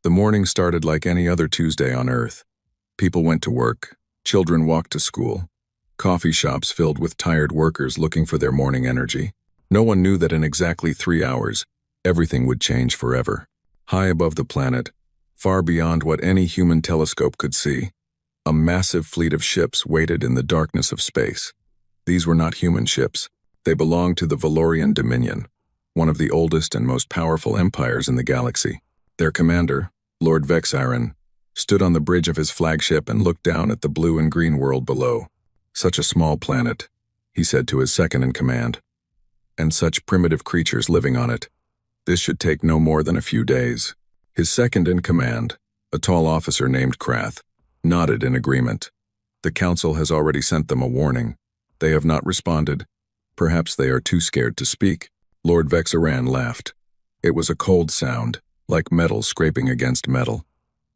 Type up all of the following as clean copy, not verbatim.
The morning started like any other Tuesday on Earth. People went to work, children walked to school, coffee shops filled with tired workers looking for their morning energy. No one knew that in exactly 3 hours, everything would change forever. High above the planet, far beyond what any human telescope could see, a massive fleet of ships waited in the darkness of space. These were not human ships. They belonged to the Valorian Dominion, one of the oldest and most powerful empires in the galaxy. Their commander, Lord Vexiron, stood on the bridge of his flagship and looked down at the blue and green world below. Such a small planet, he said to his second-in-command, and such primitive creatures living on it. This should take no more than a few days. His second-in-command, a tall officer named Krath, nodded in agreement. The council has already sent them a warning. They have not responded. Perhaps they are too scared to speak. Lord Vexiron laughed. It was a cold sound, like metal scraping against metal,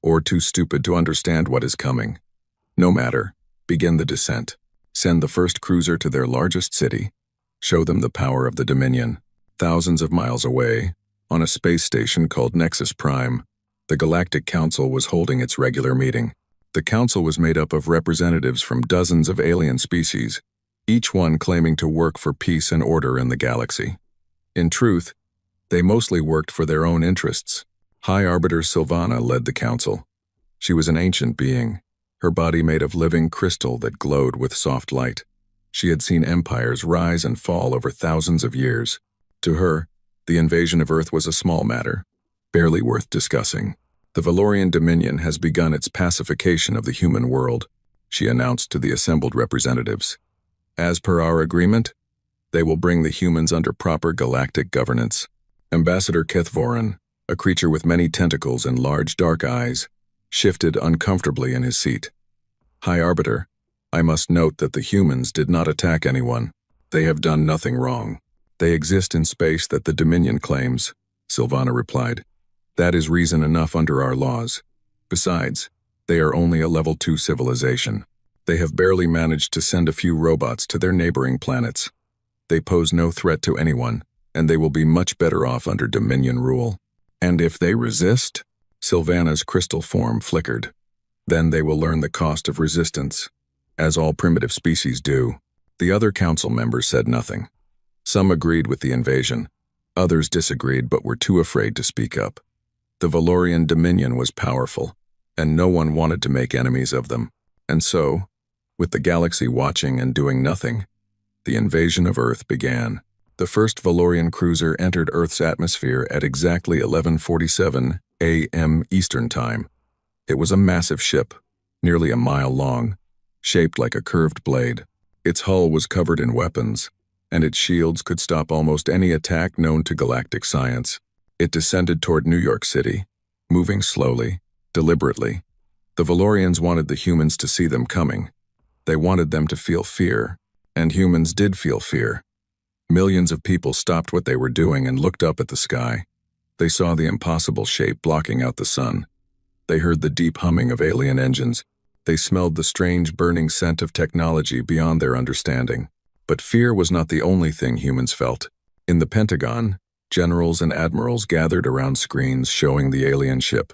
or too stupid to understand what is coming. No matter. Begin the descent. Send the first cruiser to their largest city. Show them the power of the Dominion. Thousands of miles away, on a space station called Nexus Prime, the Galactic Council was holding its regular meeting. The council was made up of representatives from dozens of alien species, each one claiming to work for peace and order in the galaxy. In truth, they mostly worked for their own interests. High Arbiter Sylvana led the council. She was an ancient being, her body made of living crystal that glowed with soft light. She had seen empires rise and fall over thousands of years. To her, the invasion of Earth was a small matter, barely worth discussing. The Valorian Dominion has begun its pacification of the human world, she announced to the assembled representatives. As per our agreement, they will bring the humans under proper galactic governance. Ambassador Kethvoran, a creature with many tentacles and large dark eyes, shifted uncomfortably in his seat. High Arbiter, I must note that the humans did not attack anyone. They have done nothing wrong. They exist in space that the Dominion claims, Sylvana replied. That is reason enough under our laws. Besides, they are only a level 2 civilization. They have barely managed to send a few robots to their neighboring planets. They pose no threat to anyone, and they will be much better off under Dominion rule. And if they resist? Sylvana's crystal form flickered. Then they will learn the cost of resistance, as all primitive species do. The other council members said nothing. Some agreed with the invasion. Others disagreed but were too afraid to speak up. The Valorian Dominion was powerful, and no one wanted to make enemies of them. And so, with the galaxy watching and doing nothing, the invasion of Earth began. The first Valorian cruiser entered Earth's atmosphere at exactly 11:47 a.m. Eastern Time. It was a massive ship, nearly a mile long, shaped like a curved blade. Its hull was covered in weapons, and its shields could stop almost any attack known to galactic science. It descended toward New York City, moving slowly, deliberately. The Valorians wanted the humans to see them coming. They wanted them to feel fear, and humans did feel fear. Millions of people stopped what they were doing and looked up at the sky. They saw the impossible shape blocking out the sun. They heard the deep humming of alien engines. They smelled the strange burning scent of technology beyond their understanding. But fear was not the only thing humans felt. In the Pentagon, generals and admirals gathered around screens showing the alien ship.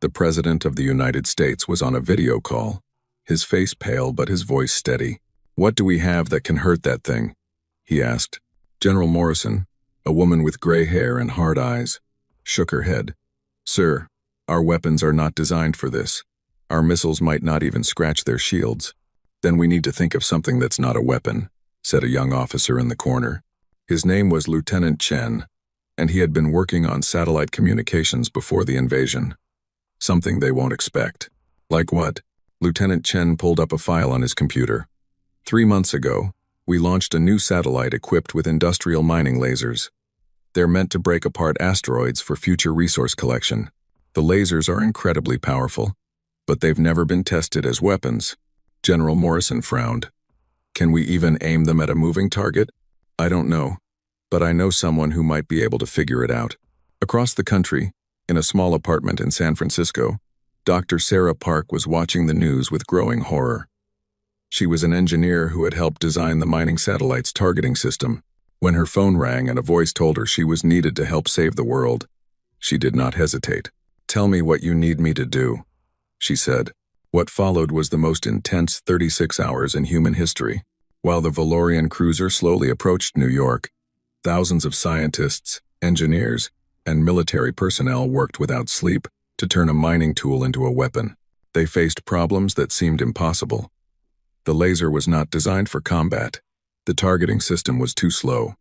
The President of the United States was on a video call, his face pale but his voice steady. What do we have that can hurt that thing? He asked. General Morrison, a woman with gray hair and hard eyes, shook her head. Sir, our weapons are not designed for this. Our missiles might not even scratch their shields. Then we need to think of something that's not a weapon, said a young officer in the corner. His name was Lieutenant Chen, and he had been working on satellite communications before the invasion. Something they won't expect. Like what? Lieutenant Chen pulled up a file on his computer. 3 months ago, we launched a new satellite equipped with industrial mining lasers. They're meant to break apart asteroids for future resource collection. The lasers are incredibly powerful, but they've never been tested as weapons. General Morrison frowned. Can we even aim them at a moving target? I don't know, but I know someone who might be able to figure it out. Across the country, in a small apartment in San Francisco, Dr. Sarah Park was watching the news with growing horror. She was an engineer who had helped design the mining satellite's targeting system. When her phone rang and a voice told her she was needed to help save the world, she did not hesitate. Tell me what you need me to do, she said. What followed was the most intense 36 hours in human history. While the Valorian cruiser slowly approached New York, thousands of scientists, engineers, and military personnel worked without sleep to turn a mining tool into a weapon. They faced problems that seemed impossible. The laser was not designed for combat. The targeting system was too slow.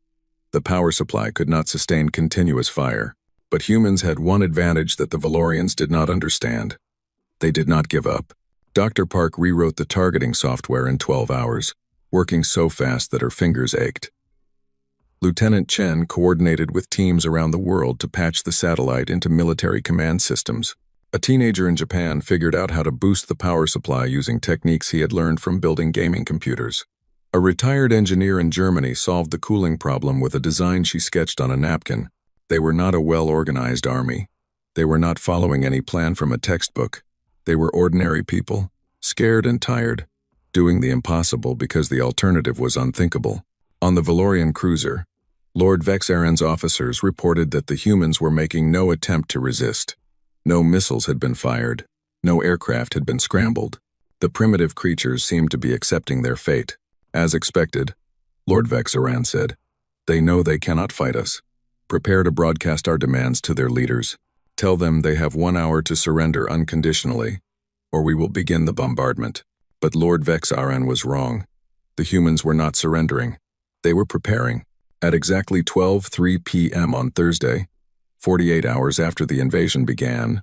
The power supply could not sustain continuous fire. But humans had one advantage that the Valorians did not understand. They did not give up. Dr. Park rewrote the targeting software in 12 hours, working so fast that her fingers ached. Lieutenant Chen coordinated with teams around the world to patch the satellite into military command systems. A teenager in Japan figured out how to boost the power supply using techniques he had learned from building gaming computers. A retired engineer in Germany solved the cooling problem with a design she sketched on a napkin. They were not a well-organized army. They were not following any plan from a textbook. They were ordinary people, scared and tired, doing the impossible because the alternative was unthinkable. On the Valorian cruiser, Lord Vexaran's officers reported that the humans were making no attempt to resist. No missiles had been fired. No aircraft had been scrambled. The primitive creatures seemed to be accepting their fate. As expected, Lord Vexaran said, "They know they cannot fight us. Prepare to broadcast our demands to their leaders. Tell them they have 1 hour to surrender unconditionally, or we will begin the bombardment." But Lord Vexaran was wrong. The humans were not surrendering. They were preparing. At exactly 12:03 p.m. on Thursday, 48 hours after the invasion began,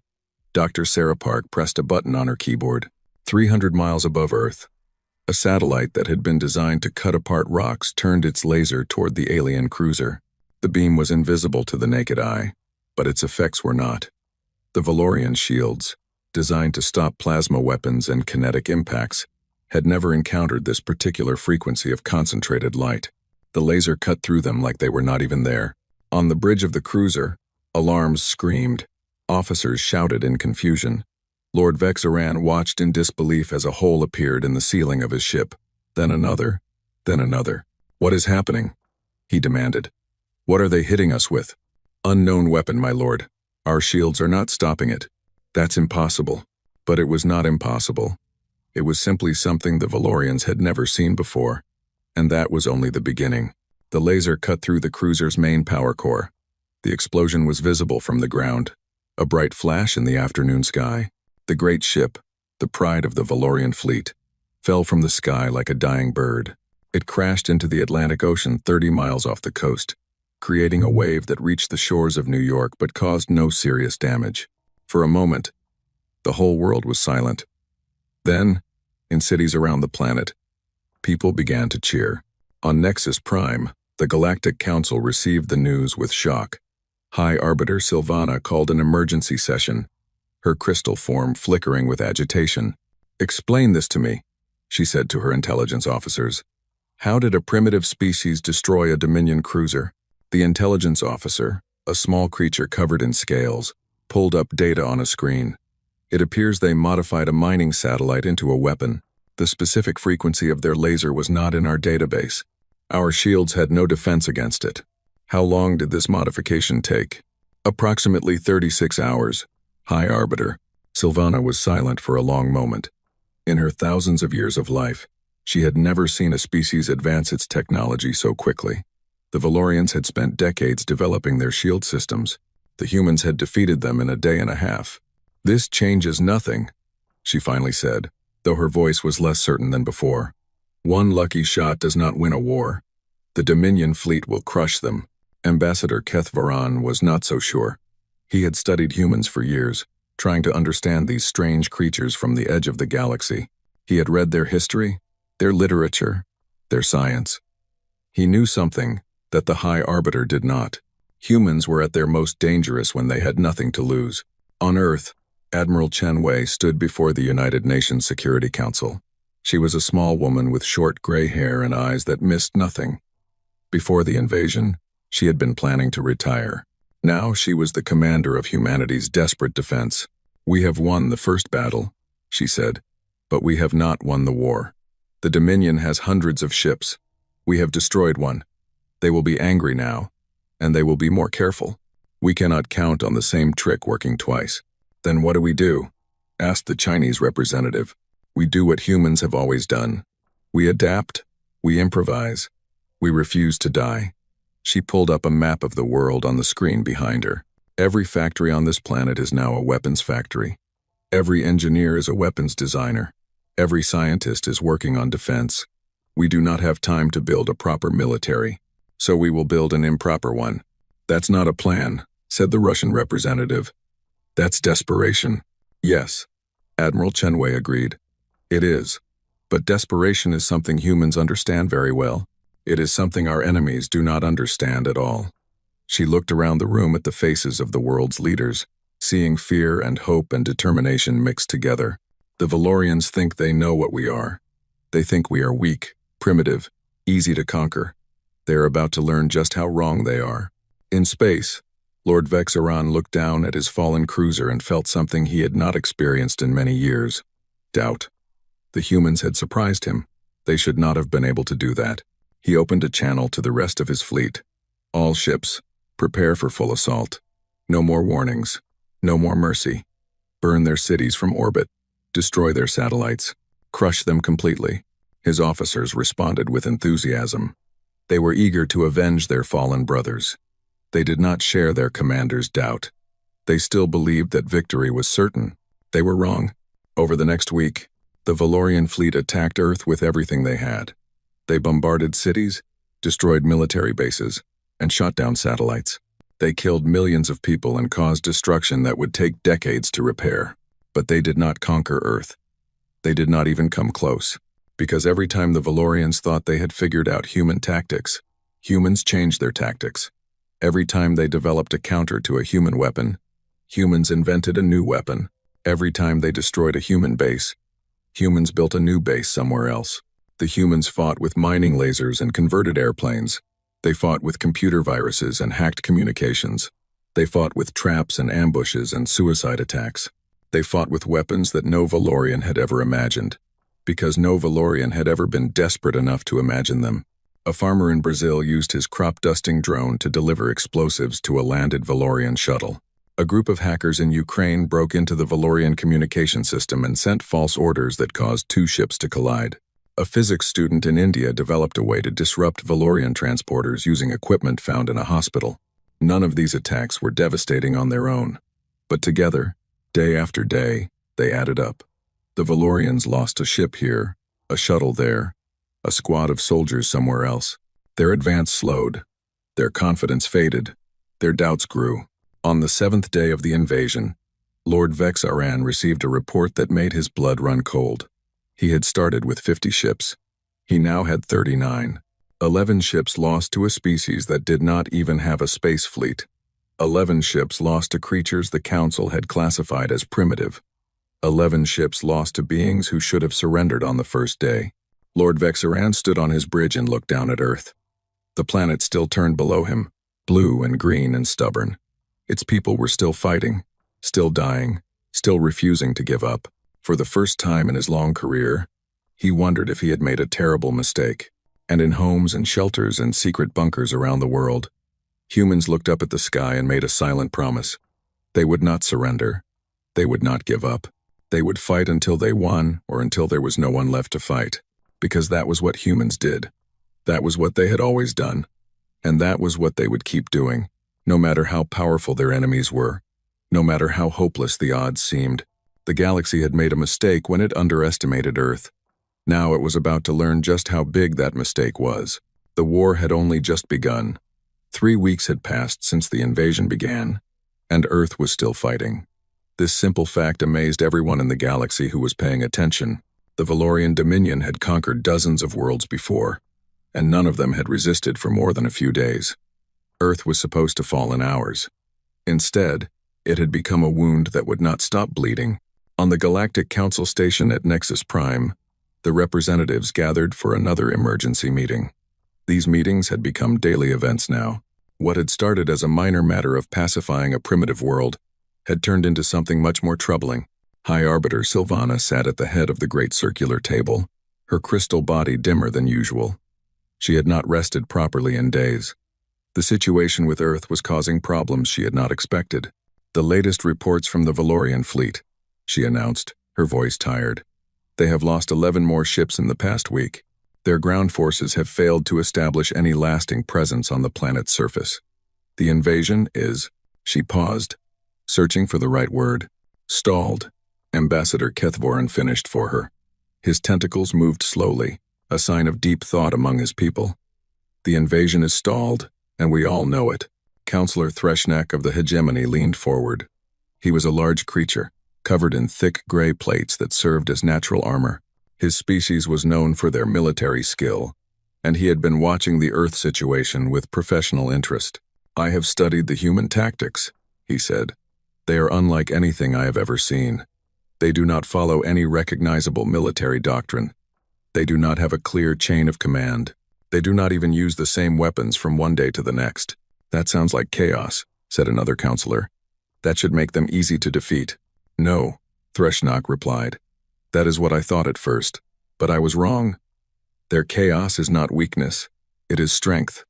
Dr. Sarah Park pressed a button on her keyboard. 300 miles above Earth, a satellite that had been designed to cut apart rocks turned its laser toward the alien cruiser. The beam was invisible to the naked eye, but its effects were not. The Valorian shields, designed to stop plasma weapons and kinetic impacts, had never encountered this particular frequency of concentrated light. The laser cut through them like they were not even there. On the bridge of the cruiser, alarms screamed. Officers shouted in confusion. Lord Vexaran watched in disbelief as a hole appeared in the ceiling of his ship. Then another, then another. "What is happening?" he demanded. "What are they hitting us with?" "Unknown weapon, my lord. Our shields are not stopping it." "That's impossible." But it was not impossible. It was simply something the Valorians had never seen before. And that was only the beginning. The laser cut through the cruiser's main power core. The explosion was visible from the ground, a bright flash in the afternoon sky. The great ship, the pride of the Valorian fleet, fell from the sky like a dying bird. It crashed into the Atlantic Ocean 30 miles off the coast, creating a wave that reached the shores of New York but caused no serious damage. For a moment, the whole world was silent. Then, in cities around the planet, people began to cheer. On Nexus Prime, the Galactic Council received the news with shock. High Arbiter Sylvana called an emergency session, her crystal form flickering with agitation. "Explain this to me," she said to her intelligence officers. "How did a primitive species destroy a Dominion cruiser?" The intelligence officer, a small creature covered in scales, pulled up data on a screen. "It appears they modified a mining satellite into a weapon. The specific frequency of their laser was not in our database. Our shields had no defense against it." "How long did this modification take?" "Approximately 36 hours. High Arbiter." Sylvana was silent for a long moment. In her thousands of years of life, she had never seen a species advance its technology so quickly. The Valorians had spent decades developing their shield systems. The humans had defeated them in a day and a half. "This changes nothing," she finally said, though her voice was less certain than before. "One lucky shot does not win a war. The Dominion fleet will crush them." Ambassador Keth Varan was not so sure. He had studied humans for years, trying to understand these strange creatures from the edge of the galaxy. He had read their history, their literature, their science. He knew something that the High Arbiter did not. Humans were at their most dangerous when they had nothing to lose. On Earth, Admiral Chen Wei stood before the United Nations Security Council. She was a small woman with short gray hair and eyes that missed nothing. Before the invasion, she had been planning to retire. Now she was the commander of humanity's desperate defense. "We have won the first battle," she said, "but we have not won the war. The Dominion has hundreds of ships. We have destroyed one. They will be angry now, and they will be more careful. We cannot count on the same trick working twice." Then what do we do? Asked the Chinese representative. We do what humans have always done. We adapt. We improvise. We refuse to die. She pulled up a map of the world on the screen behind her. Every factory on this planet is now a weapons factory. Every engineer is a weapons designer. Every scientist is working on defense. We do not have time to build a proper military, so we will build an improper one. That's not a plan, said the Russian representative. That's desperation. Yes, Admiral Chenwei agreed. It is. But desperation is something humans understand very well. It is something our enemies do not understand at all. She looked around the room at the faces of the world's leaders, seeing fear and hope and determination mixed together. The Valorians think they know what we are. They think we are weak, primitive, easy to conquer. They are about to learn just how wrong they are. In space, Lord Vexaran looked down at his fallen cruiser and felt something he had not experienced in many years. Doubt. The humans had surprised him. They should not have been able to do that. He opened a channel to the rest of his fleet. All ships, prepare for full assault. No more warnings. No more mercy. Burn their cities from orbit. Destroy their satellites. Crush them completely. His officers responded with enthusiasm. They were eager to avenge their fallen brothers. They did not share their commander's doubt. They still believed that victory was certain. They were wrong. Over the next week, the Valorian fleet attacked Earth with everything they had. They bombarded cities, destroyed military bases, and shot down satellites. They killed millions of people and caused destruction that would take decades to repair. But they did not conquer Earth. They did not even come close. Because every time the Valorians thought they had figured out human tactics, humans changed their tactics. Every time they developed a counter to a human weapon, humans invented a new weapon. Every time they destroyed a human base, humans built a new base somewhere else. The humans fought with mining lasers and converted airplanes. They fought with computer viruses and hacked communications. They fought with traps and ambushes and suicide attacks. They fought with weapons that no Valorian had ever imagined, because no Valorian had ever been desperate enough to imagine them. A farmer in Brazil used his crop-dusting drone to deliver explosives to a landed Valorian shuttle. A group of hackers in Ukraine broke into the Valorian communication system and sent false orders that caused two ships to collide. A physics student in India developed a way to disrupt Valorian transporters using equipment found in a hospital. None of these attacks were devastating on their own, but together, day after day, they added up. The Valorians lost a ship here, a shuttle there, a squad of soldiers somewhere else. Their advance slowed. Their confidence faded. Their doubts grew. On the 7th day of the invasion, Lord Vexaran received a report that made his blood run cold. He had started with 50 ships. He now had 39. 11 ships lost to a species that did not even have a space fleet. 11 ships lost to creatures the Council had classified as primitive. 11 ships lost to beings who should have surrendered on the first day. Lord Vexaran stood on his bridge and looked down at Earth. The planet still turned below him, blue and green and stubborn. Its people were still fighting, still dying, still refusing to give up. For the first time in his long career, he wondered if he had made a terrible mistake. And in homes and shelters and secret bunkers around the world, humans looked up at the sky and made a silent promise. They would not surrender. They would not give up. They would fight until they won or until there was no one left to fight. Because that was what humans did. That was what they had always done. And that was what they would keep doing, no matter how powerful their enemies were, no matter how hopeless the odds seemed. The galaxy had made a mistake when it underestimated Earth. Now it was about to learn just how big that mistake was. The war had only just begun. 3 weeks had passed since the invasion began, and Earth was still fighting. This simple fact amazed everyone in the galaxy who was paying attention. The Valorian Dominion had conquered dozens of worlds before, and none of them had resisted for more than a few days. Earth was supposed to fall in hours. Instead, it had become a wound that would not stop bleeding. On the Galactic Council station at Nexus Prime, the representatives gathered for another emergency meeting. These meetings had become daily events now. What had started as a minor matter of pacifying a primitive world had turned into something much more troubling. High Arbiter Sylvana sat at the head of the great circular table, her crystal body dimmer than usual. She had not rested properly in days. The situation with Earth was causing problems she had not expected. "The latest reports from the Valorian fleet," she announced, her voice tired. "They have lost 11 more ships in the past week. Their ground forces have failed to establish any lasting presence on the planet's surface. The invasion is—" She paused, searching for the right word. "Stalled." Ambassador Kethvoran finished for her. His tentacles moved slowly, a sign of deep thought among his people. "The invasion is stalled, and we all know it." Counselor Threshnak of the hegemony leaned forward. He was a large creature, covered in thick gray plates that served as natural armor. His species was known for their military skill, and he had been watching the Earth situation with professional interest. "I have studied the human tactics," he said. "They are unlike anything I have ever seen. They do not follow any recognizable military doctrine. They do not have a clear chain of command. They do not even use the same weapons from one day to the next." "That sounds like chaos," said another counselor. "That should make them easy to defeat." "No," Threshnak replied. "That is what I thought at first, but I was wrong. Their chaos is not weakness, it is strength.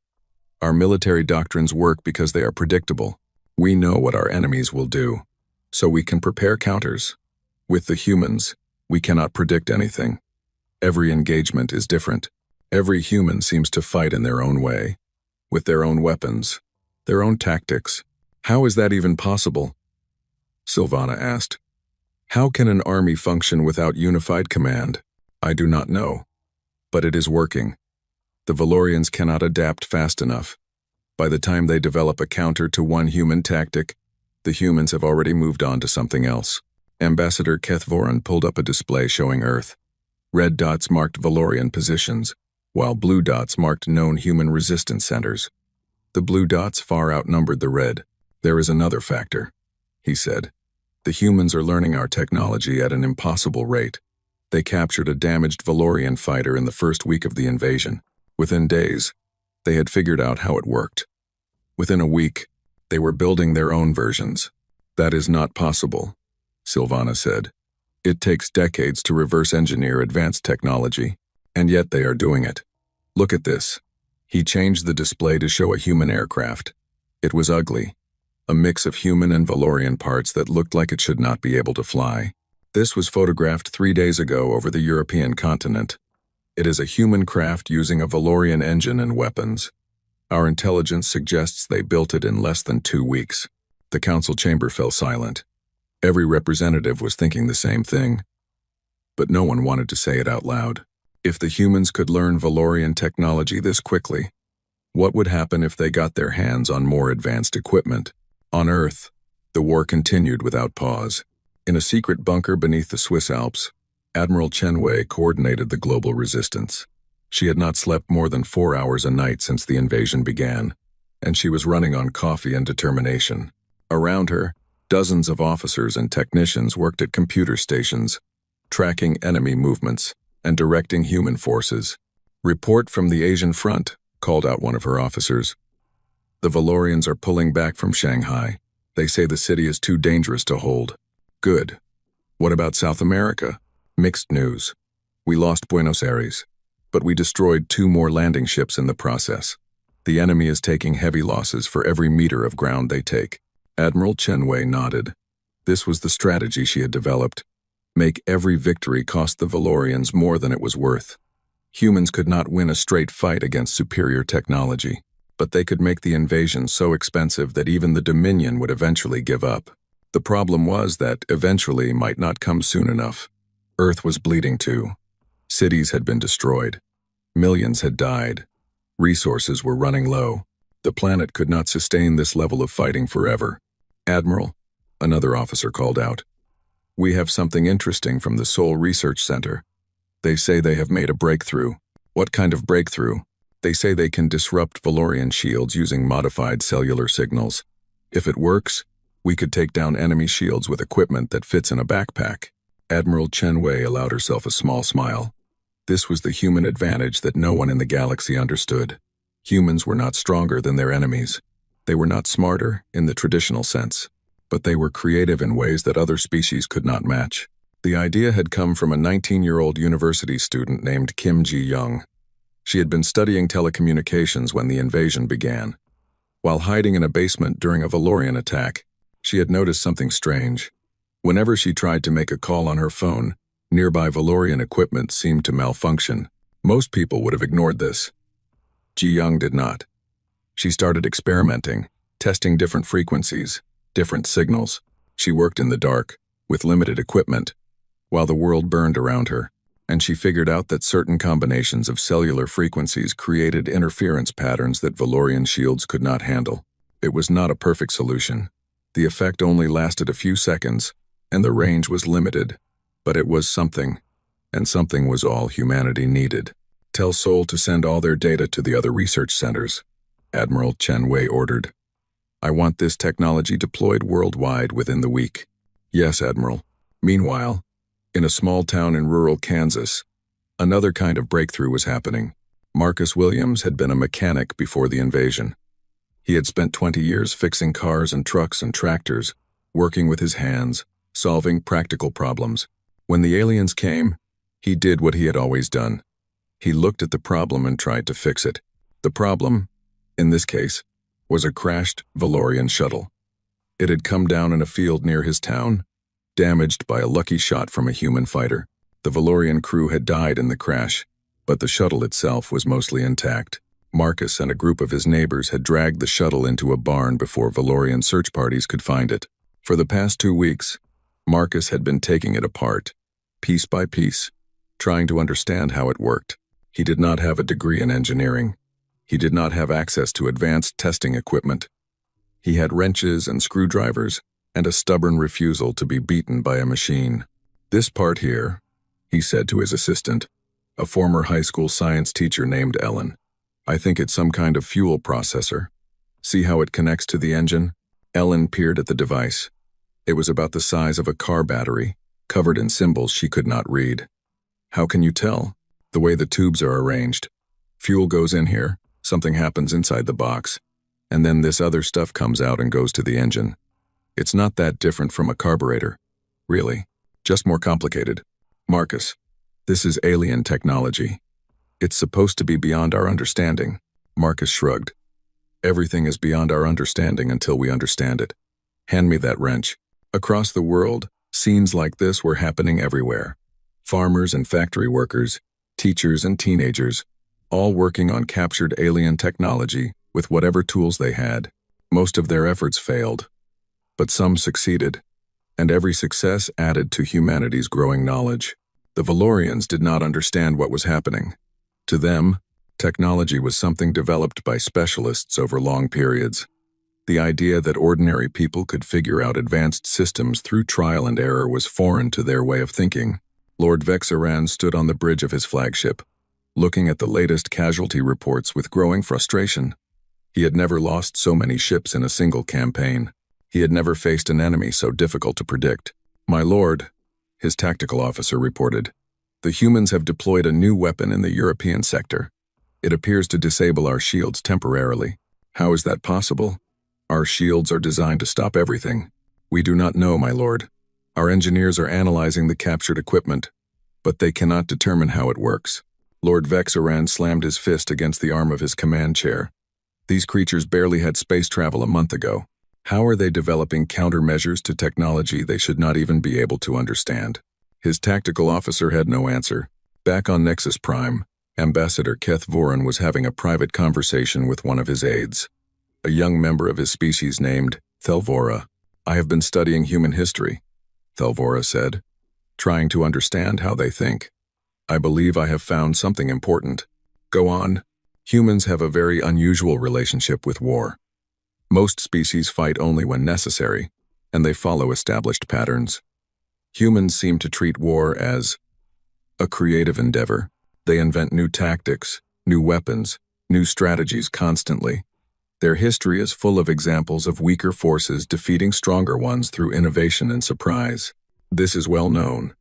Our military doctrines work because they are predictable. We know what our enemies will do, so we can prepare counters. With the humans, we cannot predict anything. Every engagement is different. Every human seems to fight in their own way, with their own weapons, their own tactics. How is that even possible?" Silvana asked. "How can an army function without unified command? I do not know. But it is working. The Valorians cannot adapt fast enough. By the time they develop a counter to one human tactic, the humans have already moved on to something else." Ambassador Kethvoran pulled up a display showing Earth. Red dots marked Valorian positions, while blue dots marked known human resistance centers. The blue dots far outnumbered the red. "There is another factor," he said. "The humans are learning our technology at an impossible rate. They captured a damaged Valorian fighter in the first week of the invasion. Within days, they had figured out how it worked. Within a week, they were building their own versions. That is not possible," Silvana said. "It takes decades to reverse engineer advanced technology, and yet they are doing it. Look at this." He changed the display to show a human aircraft. It was ugly, a mix of human and Valorian parts that looked like it should not be able to fly. This was photographed 3 days ago over the European continent. It is a human craft using a Valorian engine and weapons. Our intelligence suggests they built it in less than 2 weeks. The council chamber fell silent. Every representative was thinking the same thing, but no one wanted to say it out loud. If the humans could learn Valorian technology this quickly, what would happen if they got their hands on more advanced equipment? On Earth, the war continued without pause. In a secret bunker beneath the Swiss Alps, Admiral Chenwei coordinated the global resistance. She had not slept more than 4 hours a night since the invasion began, and she was running on coffee and determination. Around her, dozens of officers and technicians worked at computer stations, tracking enemy movements and directing human forces. "Report from the Asian front," called out one of her officers. "The Valorians are pulling back from Shanghai. They say the city is too dangerous to hold." "Good. What about South America?" "Mixed news. We lost Buenos Aires, but we destroyed 2 more landing ships in the process. The enemy is taking heavy losses for every meter of ground they take." Admiral Chenwei nodded. This was the strategy she had developed. Make every victory cost the Valorians more than it was worth. Humans could not win a straight fight against superior technology, but they could make the invasion so expensive that even the Dominion would eventually give up. The problem was that eventually might not come soon enough. Earth was bleeding too. Cities had been destroyed. Millions had died. Resources were running low. The planet could not sustain this level of fighting forever. "Admiral," another officer called out, "we have something interesting from the Seoul Research Center. They say they have made a breakthrough." "What kind of breakthrough?" "They say they can disrupt Valorian shields using modified cellular signals. If it works, we could take down enemy shields with equipment that fits in a backpack." Admiral Chenwei allowed herself a small smile. This was the human advantage that no one in the galaxy understood. Humans were not stronger than their enemies. They were not smarter in the traditional sense, but they were creative in ways that other species could not match. The idea had come from a 19-year-old university student named Kim Ji-young. She had been studying telecommunications when the invasion began. While hiding in a basement during a Valorian attack, She had noticed something strange. Whenever she tried to make a call on her phone, nearby Valorian equipment seemed to malfunction. Most people would have ignored this. Ji Young did not. She started experimenting, testing different frequencies, different signals. She worked in the dark, with limited equipment, while the world burned around her, and she figured out that certain combinations of cellular frequencies created interference patterns that Valorian shields could not handle. It was not a perfect solution. The effect only lasted a few seconds, and the range was limited, but it was something, and something was all humanity needed. Tell Seoul to send all their data to the other research centers, Admiral Chen Wei ordered. I want this technology deployed worldwide within the week. Yes, Admiral. Meanwhile, in a small town in rural Kansas, another kind of breakthrough was happening. Marcus Williams had been a mechanic before the invasion. He had spent 20 years fixing cars and trucks and tractors, working with his hands, solving practical problems. When the aliens came, he did what he had always done. He looked at the problem and tried to fix it. The problem, in this case, was a crashed Valorian shuttle. It had come down in a field near his town, damaged by a lucky shot from a human fighter. The Valorian crew had died in the crash, but the shuttle itself was mostly intact. Marcus and a group of his neighbors had dragged the shuttle into a barn before Valorian search parties could find it. For the past 2 weeks, Marcus had been taking it apart, piece by piece, trying to understand how it worked. He did not have a degree in engineering. He did not have access to advanced testing equipment. He had wrenches and screwdrivers and a stubborn refusal to be beaten by a machine. This part here, he said to his assistant, a former high school science teacher named Ellen. I think it's some kind of fuel processor. See how it connects to the engine? Ellen peered at the device. It was about the size of a car battery, covered in symbols she could not read. How can you tell? The way the tubes are arranged. Fuel goes in here, something happens inside the box, and then this other stuff comes out and goes to the engine. It's not that different from a carburetor. Really, just more complicated. Marcus, this is alien technology. It's supposed to be beyond our understanding. Marcus shrugged. Everything is beyond our understanding until we understand it. Hand me that wrench. Across the world, scenes like this were happening everywhere. Farmers and factory workers, teachers and teenagers, all working on captured alien technology with whatever tools they had. Most of their efforts failed, but some succeeded, and every success added to humanity's growing knowledge. The Valorians did not understand what was happening. To them, technology was something developed by specialists over long periods. The idea that ordinary people could figure out advanced systems through trial and error was foreign to their way of thinking. Lord Vexaran stood on the bridge of his flagship, looking at the latest casualty reports with growing frustration. He had never lost so many ships in a single campaign. He had never faced an enemy so difficult to predict. My lord, his tactical officer reported, the humans have deployed a new weapon in the European sector. It appears to disable our shields temporarily. How is that possible? Our shields are designed to stop everything. We do not know, my lord. Our engineers are analyzing the captured equipment, but they cannot determine how it works. Lord Vexaran slammed his fist against the arm of his command chair. These creatures barely had space travel a month ago. How are they developing countermeasures to technology they should not even be able to understand? His tactical officer had no answer. Back on Nexus Prime, Ambassador Keth Voran was having a private conversation with one of his aides, a young member of his species named Thelvora. I have been studying human history, Thelvora said, trying to understand how they think. I believe I have found something important. Go on. Humans have a very unusual relationship with war. Most species fight only when necessary, and they follow established patterns. Humans seem to treat war as a creative endeavor. They invent new tactics, new weapons, new strategies constantly. Their history is full of examples of weaker forces defeating stronger ones through innovation and surprise. This is well known.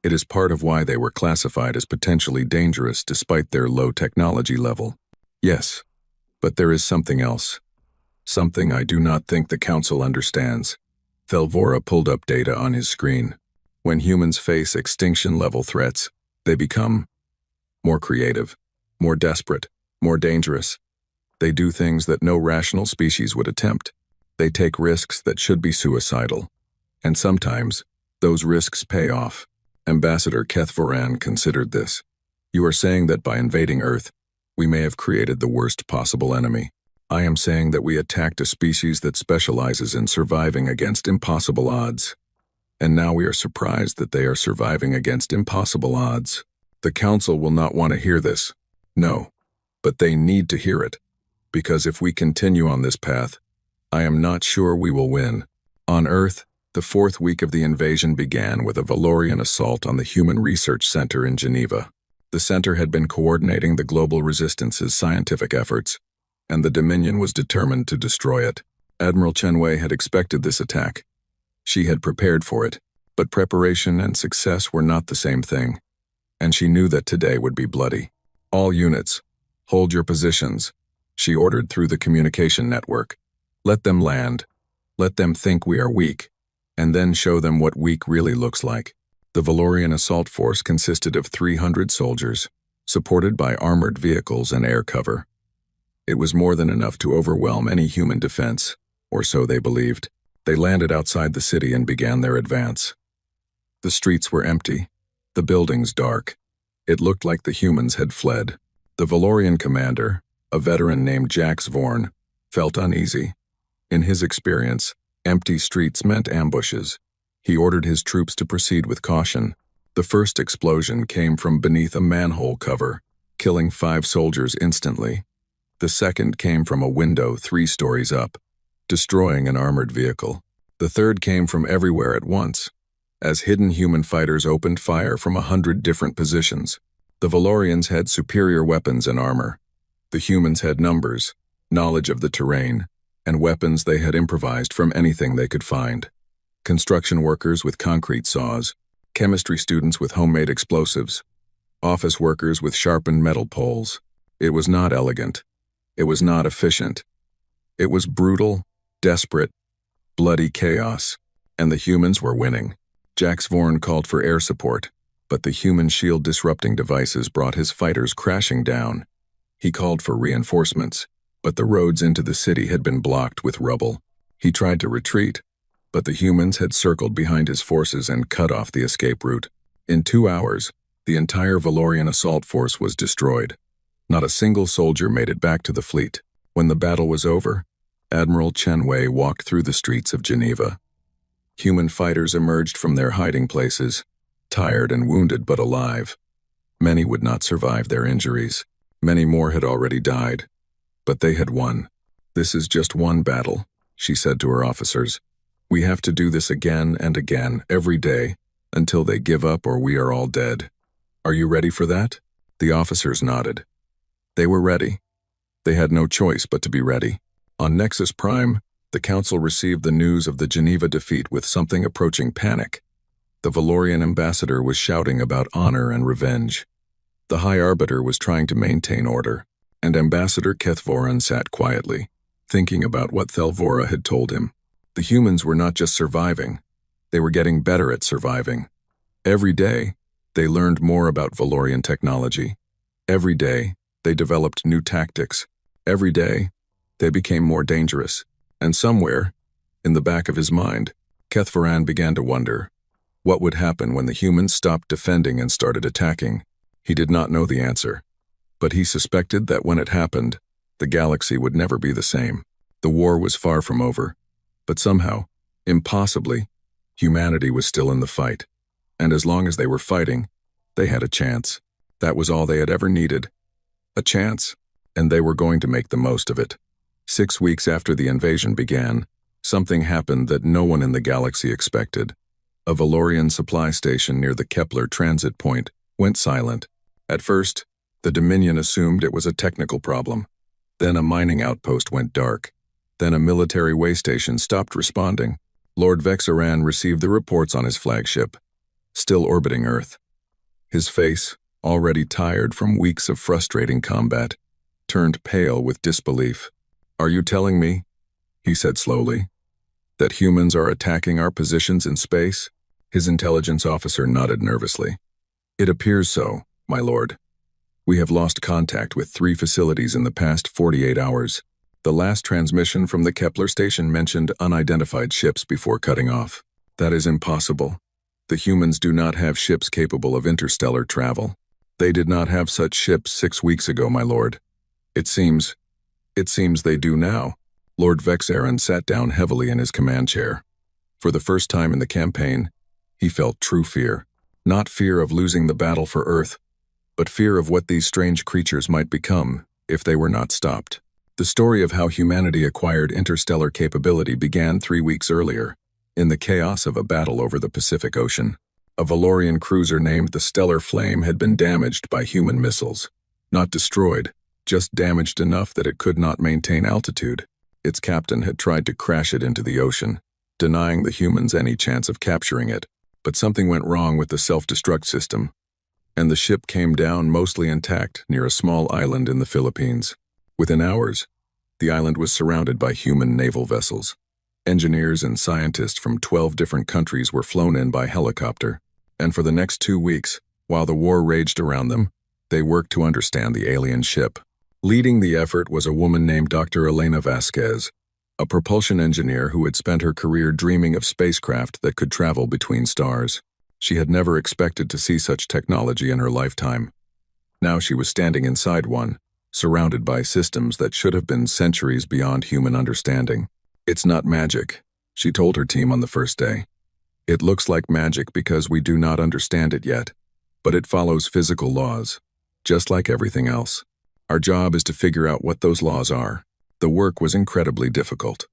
It is part of why they were classified as potentially dangerous despite their low technology level. Yes, but there is something else. Something I do not think the Council understands. Thelvora pulled up data on his screen. When humans face extinction-level threats, they become more creative, more desperate, more dangerous. They do things that no rational species would attempt. They take risks that should be suicidal. And sometimes, those risks pay off. Ambassador Kethvoran considered this. You are saying that by invading Earth, we may have created the worst possible enemy. I am saying that we attacked a species that specializes in surviving against impossible odds. And now we are surprised that they are surviving against impossible odds. The Council will not want to hear this. No. But they need to hear it. Because if we continue on this path, I am not sure we will win. On Earth, the 4th week of the invasion began with a Valorian assault on the Human Research Center in Geneva. The center had been coordinating the global resistance's scientific efforts, and the Dominion was determined to destroy it. Admiral Chenwei had expected this attack. She had prepared for it, but preparation and success were not the same thing, and she knew that today would be bloody. All units, hold your positions, she ordered through the communication network. Let them land. Let them think we are weak, and then show them what weak really looks like. The Valorian assault force consisted of 300 soldiers, supported by armored vehicles and air cover. It was more than enough to overwhelm any human defense, or so they believed. They landed outside the city and began their advance. The streets were empty, the buildings dark. It looked like the humans had fled. The Valorian commander, a veteran named Jax Vorn, felt uneasy. In his experience, empty streets meant ambushes. He ordered his troops to proceed with caution. The first explosion came from beneath a manhole cover, killing 5 soldiers instantly. The second came from a window 3 stories up, destroying an armored vehicle. The third came from everywhere at once, as hidden human fighters opened fire from 100 different positions. The Valorians had superior weapons and armor. The humans had numbers, knowledge of the terrain, and weapons they had improvised from anything they could find. Construction workers with concrete saws, chemistry students with homemade explosives, office workers with sharpened metal poles. It was not elegant. It was not efficient. It was brutal, desperate, bloody chaos, and the humans were winning. Jax Vorn called for air support, but the human shield disrupting devices brought his fighters crashing down. He called for reinforcements, but the roads into the city had been blocked with rubble. He tried to retreat, but the humans had circled behind his forces and cut off the escape route. In 2 hours, the entire Valorian assault force was destroyed. Not a single soldier made it back to the fleet. When the battle was over, Admiral Chenwei walked through the streets of Geneva. Human fighters emerged from their hiding places, tired and wounded but alive. Many would not survive their injuries. Many more had already died. But they had won. This is just one battle, she said to her officers. We have to do this again and again, every day, until they give up or we are all dead. Are you ready for that? The officers nodded. They were ready. They had no choice but to be ready. On Nexus Prime, the Council received the news of the Geneva defeat with something approaching panic. The Valorian ambassador was shouting about honor and revenge. The High Arbiter was trying to maintain order, and Ambassador Kethvoran sat quietly, thinking about what Thelvora had told him. The humans were not just surviving, they were getting better at surviving. Every day, they learned more about Valorian technology. Every day, they developed new tactics. Every day, they became more dangerous. And somewhere, in the back of his mind, Kethvoran began to wonder, what would happen when the humans stopped defending and started attacking? He did not know the answer, but he suspected that when it happened, the galaxy would never be the same. The war was far from over, but somehow, impossibly, humanity was still in the fight. And as long as they were fighting, they had a chance. That was all they had ever needed. A chance, and they were going to make the most of it. 6 weeks after the invasion began, something happened that no one in the galaxy expected. A Valorian supply station near the Kepler transit point went silent. At first, the Dominion assumed it was a technical problem. Then a mining outpost went dark. Then a military way station stopped responding. Lord Vexaran received the reports on his flagship, still orbiting Earth. His face, already tired from weeks of frustrating combat, turned pale with disbelief. Are you telling me, he said slowly, that humans are attacking our positions in space? His intelligence officer nodded nervously. It appears so, my lord. We have lost contact with 3 facilities in the past 48 hours. The last transmission from the Kepler station mentioned unidentified ships before cutting off. That is impossible. The humans do not have ships capable of interstellar travel. They did not have such ships 6 weeks ago, my lord. It seems they do now. Lord Vexaron sat down heavily in his command chair. For the first time in the campaign, he felt true fear. Not fear of losing the battle for Earth, but fear of what these strange creatures might become if they were not stopped. The story of how humanity acquired interstellar capability began 3 weeks earlier, in the chaos of a battle over the Pacific Ocean. A Valorian cruiser named the Stellar Flame had been damaged by human missiles. Not destroyed, just damaged enough that it could not maintain altitude. Its captain had tried to crash it into the ocean, denying the humans any chance of capturing it. But something went wrong with the self-destruct system, and the ship came down mostly intact near a small island in the Philippines. Within hours, the island was surrounded by human naval vessels. Engineers and scientists from 12 different countries were flown in by helicopter, and for the next 2 weeks, while the war raged around them, they worked to understand the alien ship. Leading the effort was a woman named Dr. Elena Vasquez, a propulsion engineer who had spent her career dreaming of spacecraft that could travel between stars. She had never expected to see such technology in her lifetime. Now she was standing inside one, surrounded by systems that should have been centuries beyond human understanding. "It's not magic," she told her team on the first day. "It looks like magic because we do not understand it yet, but it follows physical laws, just like everything else. Our job is to figure out what those laws are." The work was incredibly difficult.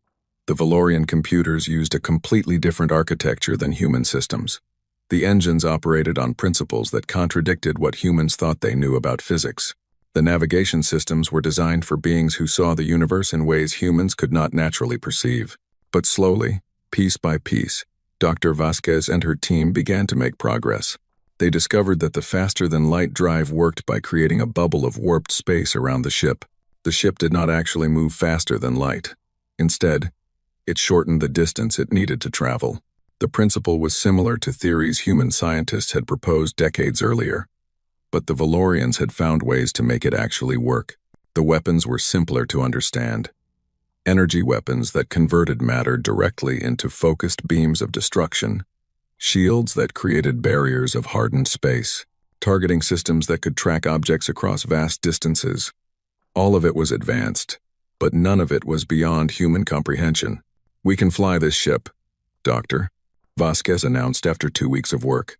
The Valorian computers used a completely different architecture than human systems. The engines operated on principles that contradicted what humans thought they knew about physics. The navigation systems were designed for beings who saw the universe in ways humans could not naturally perceive. But slowly, piece by piece, Dr. Vasquez and her team began to make progress. They discovered that the faster-than-light drive worked by creating a bubble of warped space around the ship. The ship did not actually move faster than light. Instead, it shortened the distance it needed to travel. The principle was similar to theories human scientists had proposed decades earlier. But the Valorians had found ways to make it actually work. The weapons were simpler to understand. Energy weapons that converted matter directly into focused beams of destruction. Shields that created barriers of hardened space. Targeting systems that could track objects across vast distances. All of it was advanced, but none of it was beyond human comprehension. "We can fly this ship, Doctor," Vasquez announced after 2 weeks of work.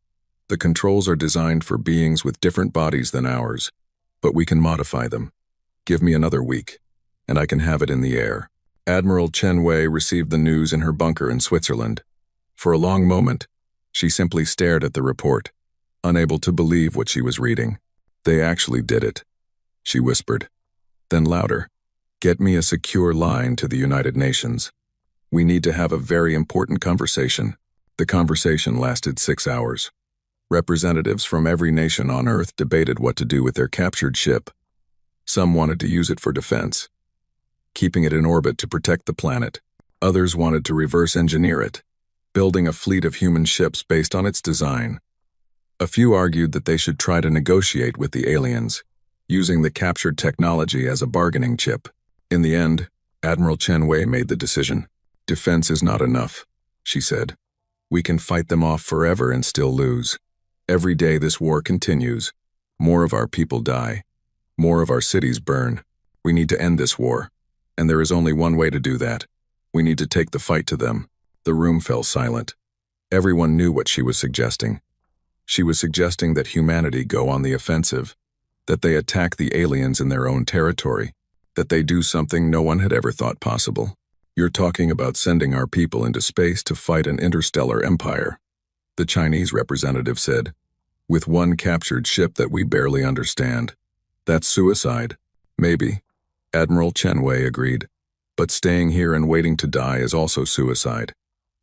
"The controls are designed for beings with different bodies than ours, but we can modify them. Give me another week, and I can have it in the air." Admiral Chen Wei received the news in her bunker in Switzerland. For a long moment, she simply stared at the report, unable to believe what she was reading. "They actually did it," she whispered. Then louder, "Get me a secure line to the United Nations. We need to have a very important conversation." The conversation lasted 6 hours. Representatives from every nation on Earth debated what to do with their captured ship. Some wanted to use it for defense, keeping it in orbit to protect the planet. Others wanted to reverse engineer it, building a fleet of human ships based on its design. A few argued that they should try to negotiate with the aliens, using the captured technology as a bargaining chip. In the end, Admiral Chen Wei made the decision. "Defense is not enough," she said. "We can fight them off forever and still lose. Every day this war continues, more of our people die. More of our cities burn. We need to end this war. And there is only one way to do that. We need to take the fight to them." The room fell silent. Everyone knew what she was suggesting. She was suggesting that humanity go on the offensive, that they attack the aliens in their own territory, that they do something no one had ever thought possible. "You're talking about sending our people into space to fight an interstellar empire," the Chinese representative said, "with one captured ship that we barely understand. That's suicide." "Maybe," Admiral Chen Wei agreed. "But staying here and waiting to die is also suicide.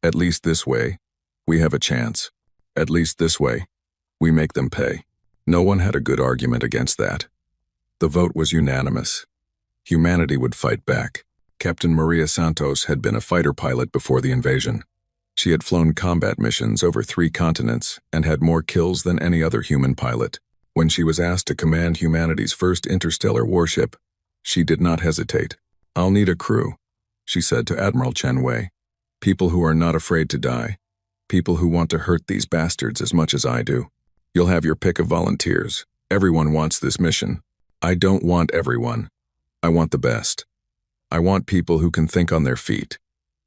At least this way, we have a chance. At least this way, we make them pay." No one had a good argument against that. The vote was unanimous. Humanity would fight back. Captain Maria Santos had been a fighter pilot before the invasion. She had flown combat missions over 3 continents and had more kills than any other human pilot. When she was asked to command humanity's first interstellar warship, she did not hesitate. "I'll need a crew," she said to Admiral Chen Wei. "People who are not afraid to die. People who want to hurt these bastards as much as I do. You'll have your pick of volunteers. Everyone wants this mission. I don't want everyone. I want the best. I want people who can think on their feet,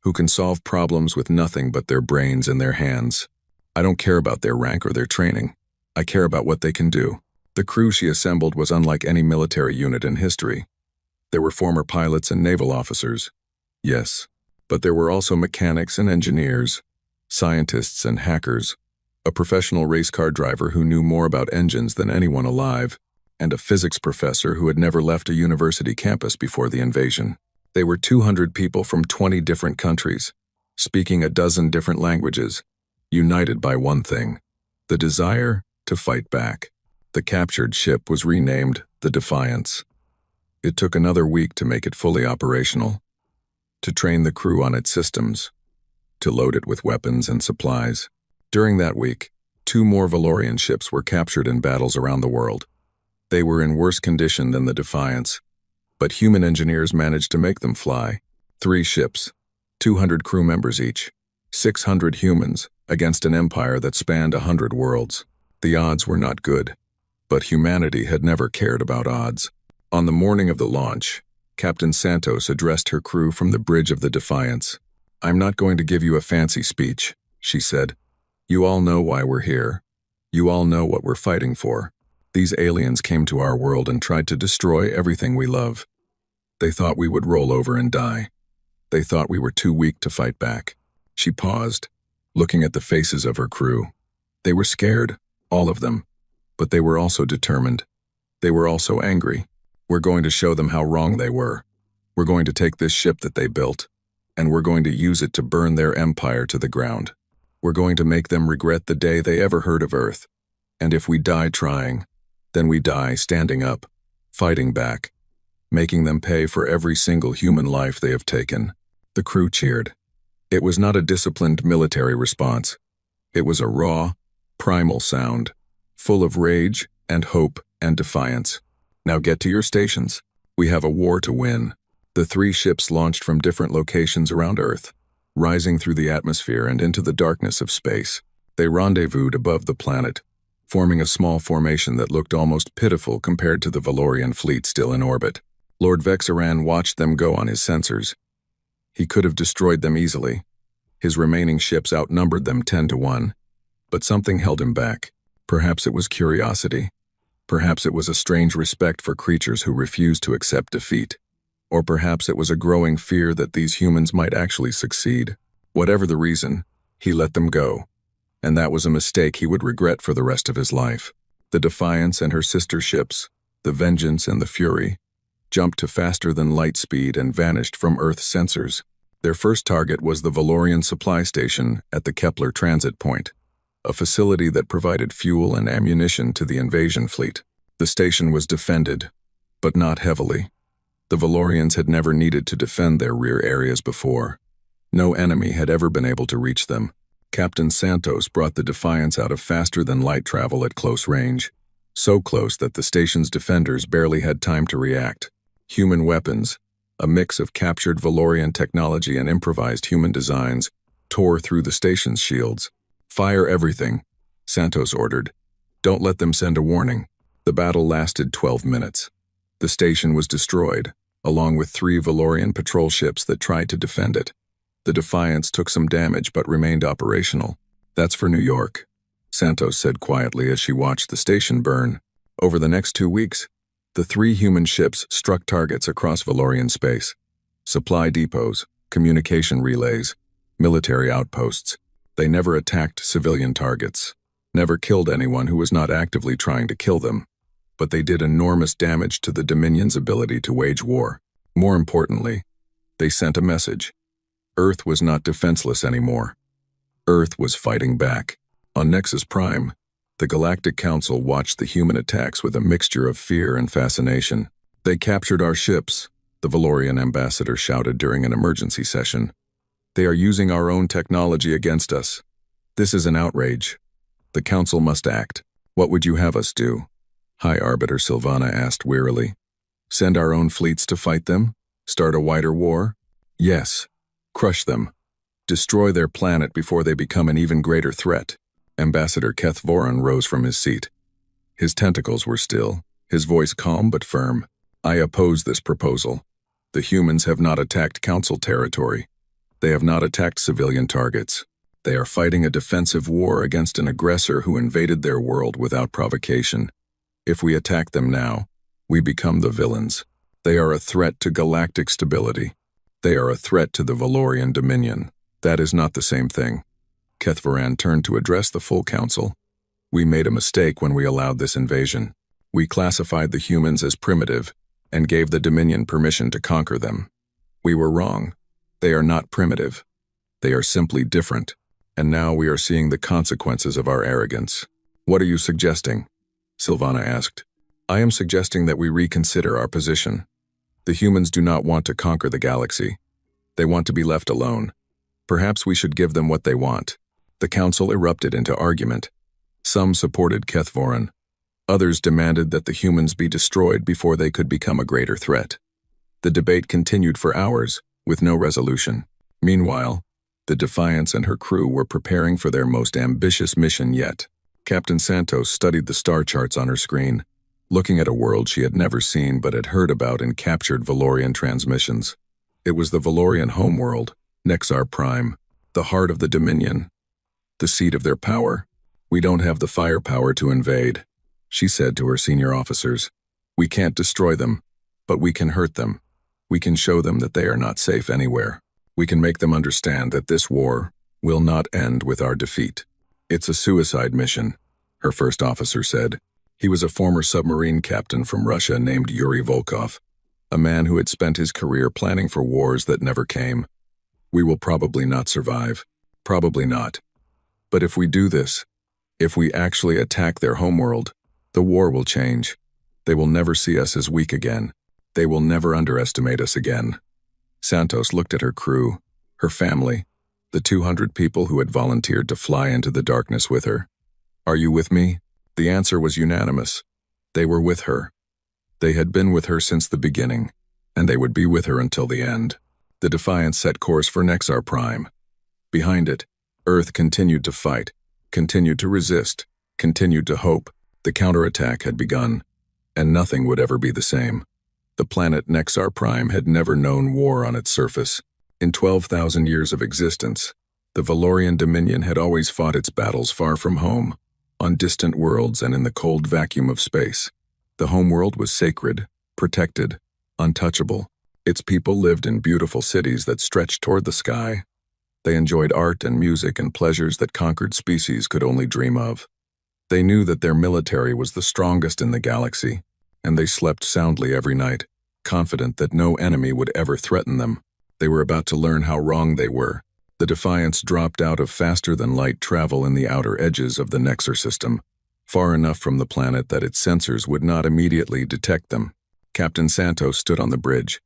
who can solve problems with nothing but their brains and their hands. I don't care about their rank or their training. I care about what they can do." The crew she assembled was unlike any military unit in history. There were former pilots and naval officers. Yes, but there were also mechanics and engineers, scientists and hackers, a professional race car driver who knew more about engines than anyone alive, and a physics professor who had never left a university campus before the invasion. They were 200 people from 20 different countries, speaking a dozen different languages, united by one thing: the desire to fight back. The captured ship was renamed the Defiance. It took another week to make it fully operational, to train the crew on its systems, to load it with weapons and supplies. During that week, 2 more Valorian ships were captured in battles around the world. They were in worse condition than the Defiance, but human engineers managed to make them fly. 3 ships, 200 crew members each, 600 humans against an empire that spanned 100 worlds. The odds were not good, but humanity had never cared about odds. On the morning of the launch, Captain Santos addressed her crew from the bridge of the Defiance. "I'm not going to give you a fancy speech," she said. "You all know why we're here. You all know what we're fighting for. These aliens came to our world and tried to destroy everything we love. They thought we would roll over and die. They thought we were too weak to fight back." She paused, looking at the faces of her crew. They were scared, all of them, but they were also determined. They were also angry. "We're going to show them how wrong they were. We're going to take this ship that they built, and we're going to use it to burn their empire to the ground. We're going to make them regret the day they ever heard of Earth. And if we die trying, then we die standing up, fighting back, making them pay for every single human life they have taken." The crew cheered. It was not a disciplined military response. It was a raw, primal sound, full of rage and hope and defiance. "Now get to your stations. We have a war to win." The 3 ships launched from different locations around Earth, rising through the atmosphere and into the darkness of space. They rendezvoused above the planet, forming a small formation that looked almost pitiful compared to the Valorian fleet still in orbit. Lord Vexaran watched them go on his sensors. He could have destroyed them easily. His remaining ships outnumbered them 10-1, but something held him back. Perhaps it was curiosity. Perhaps it was a strange respect for creatures who refused to accept defeat. Or perhaps it was a growing fear that these humans might actually succeed. Whatever the reason, he let them go, and that was a mistake he would regret for the rest of his life. The Defiance and her sister ships, the Vengeance and the Fury, jumped to faster than light speed and vanished from Earth's sensors. Their first target was the Valorian supply station at the Kepler Transit Point, a facility that provided fuel and ammunition to the invasion fleet. The station was defended, but not heavily. The Valorians had never needed to defend their rear areas before. No enemy had ever been able to reach them. Captain Santos brought the Defiance out of faster-than-light travel at close range, so close that the station's defenders barely had time to react. Human weapons, a mix of captured Valorian technology and improvised human designs, tore through the station's shields. "Fire everything," Santos ordered. "Don't let them send a warning." The battle lasted 12 minutes. The station was destroyed, along with 3 Valorian patrol ships that tried to defend it. The Defiance took some damage but remained operational. "That's for New York," Santos said quietly as she watched the station burn. Over the next 2 weeks, the 3 human ships struck targets across Valorian space. Supply depots, communication relays, military outposts. They never attacked civilian targets, never killed anyone who was not actively trying to kill them, but they did enormous damage to the Dominion's ability to wage war. More importantly, they sent a message. Earth was not defenseless anymore. Earth was fighting back. On Nexus Prime, the Galactic Council watched the human attacks with a mixture of fear and fascination. "They captured our ships," the Valorian ambassador shouted during an emergency session. "They are using our own technology against us. This is an outrage. The Council must act. What would you have us do?" High Arbiter Sylvana asked wearily. "Send our own fleets to fight them?" Start a wider war? Yes. Crush them. Destroy their planet before they become an even greater threat. Ambassador Keth Voron rose from his seat. His tentacles were still, his voice calm but firm. I oppose this proposal. The humans have not attacked Council territory. They have not attacked civilian targets. They are fighting a defensive war against an aggressor who invaded their world without provocation. If we attack them now, we become the villains. They are a threat to galactic stability. They are a threat to the Valorian dominion. That is not the same thing. Keth Voron turned to address the full council. We made a mistake when we allowed this invasion. We classified the humans as primitive and gave the Dominion permission to conquer them. We were wrong. They are not primitive. They are simply different. And now we are seeing the consequences of our arrogance. What are you suggesting? Sylvana asked. I am suggesting that we reconsider our position. The humans do not want to conquer the galaxy. They want to be left alone. Perhaps we should give them what they want. The council erupted into argument. Some supported Keth Voron. Others demanded that the humans be destroyed before they could become a greater threat. The debate continued for hours, with no resolution. Meanwhile, the Defiance and her crew were preparing for their most ambitious mission yet. Captain Santos studied the star charts on her screen, looking at a world she had never seen but had heard about in captured Valorian transmissions. It was the Valorian homeworld, Nexar Prime, the heart of the Dominion, the seat of their power. We don't have the firepower to invade, she said to her senior officers. We can't destroy them, but we can hurt them. We can show them that they are not safe anywhere. We can make them understand that this war will not end with our defeat. It's a suicide mission, her first officer said. He was a former submarine captain from Russia named Yuri Volkov, a man who had spent his career planning for wars that never came. We will probably not survive. Probably not. But if we do this, if we actually attack their homeworld, the war will change. They will never see us as weak again. They will never underestimate us again. Santos looked at her crew, her family, the 200 people who had volunteered to fly into the darkness with her. Are you with me? The answer was unanimous. They were with her. They had been with her since the beginning, and they would be with her until the end. The Defiance set course for Nexar Prime. Behind it, Earth continued to fight, continued to resist, continued to hope. The counterattack had begun, and nothing would ever be the same. The planet Nexar Prime had never known war on its surface. In 12,000 years of existence, the Valorian Dominion had always fought its battles far from home, on distant worlds and in the cold vacuum of space. The homeworld was sacred, protected, untouchable. Its people lived in beautiful cities that stretched toward the sky. They enjoyed art and music and pleasures that conquered species could only dream of. They knew that their military was the strongest in the galaxy, and they slept soundly every night, confident that no enemy would ever threaten them. They were about to learn how wrong they were. The Defiance dropped out of faster-than-light travel in the outer edges of the Nexar system, far enough from the planet that its sensors would not immediately detect them. Captain Santos stood on the bridge,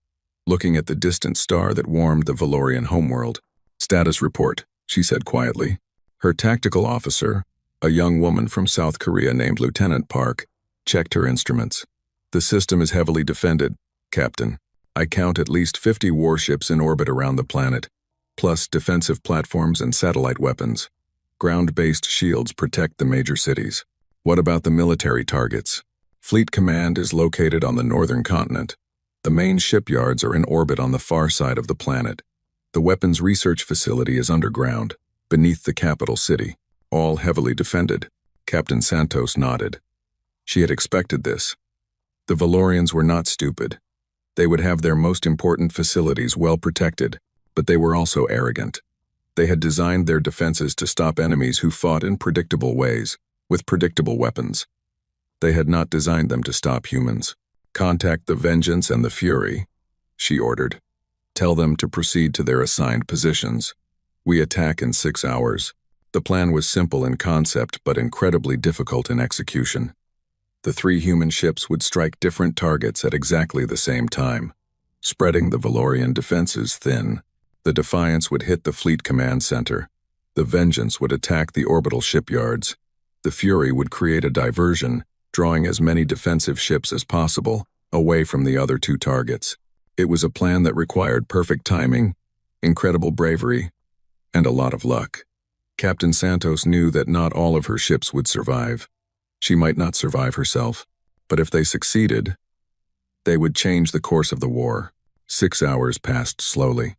looking at the distant star that warmed the Valorian homeworld. Status report, she said quietly. Her tactical officer, a young woman from South Korea named Lieutenant Park, checked her instruments. The system is heavily defended, Captain. I count at least 50 warships in orbit around the planet, plus defensive platforms and satellite weapons. Ground-based shields protect the major cities. What about the military targets? Fleet Command is located on the northern continent. The main shipyards are in orbit on the far side of the planet. The weapons research facility is underground, beneath the capital city, all heavily defended. Captain Santos nodded. She had expected this. The Valorians were not stupid. They would have their most important facilities well protected, but they were also arrogant. They had designed their defenses to stop enemies who fought in predictable ways, with predictable weapons. They had not designed them to stop humans. Contact the Vengeance and the Fury, she ordered. Tell them to proceed to their assigned positions. We attack in 6 hours. The plan was simple in concept but incredibly difficult in execution. The 3 human ships would strike different targets at exactly the same time, spreading the Valorian defenses thin. The Defiance would hit the Fleet Command Center. The Vengeance would attack the orbital shipyards. The Fury would create a diversion, drawing as many defensive ships as possible away from the other 2 targets. It was a plan that required perfect timing, incredible bravery, and a lot of luck. Captain Santos knew that not all of her ships would survive. She might not survive herself, but if they succeeded, they would change the course of the war. 6 hours passed slowly.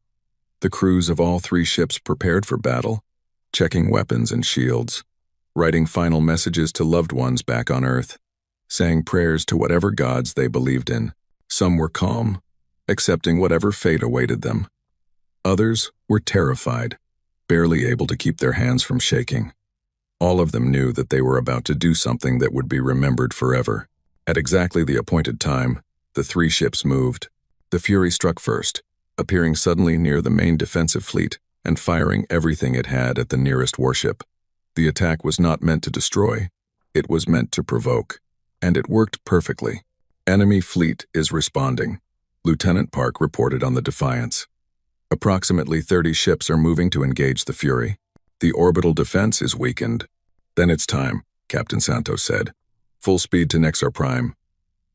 The crews of all 3 ships prepared for battle, checking weapons and shields, writing final messages to loved ones back on Earth, saying prayers to whatever gods they believed in. Some were calm, accepting whatever fate awaited them. Others were terrified, barely able to keep their hands from shaking. All of them knew that they were about to do something that would be remembered forever. At exactly the appointed time, the 3 ships moved. The Fury struck first, appearing suddenly near the main defensive fleet and firing everything it had at the nearest warship. The attack was not meant to destroy, it was meant to provoke, and it worked perfectly. Enemy fleet is responding, Lieutenant Park reported on the Defiance. Approximately 30 ships are moving to engage the Fury. The orbital defense is weakened. Then it's time, Captain Santos said. Full speed to Nexar Prime.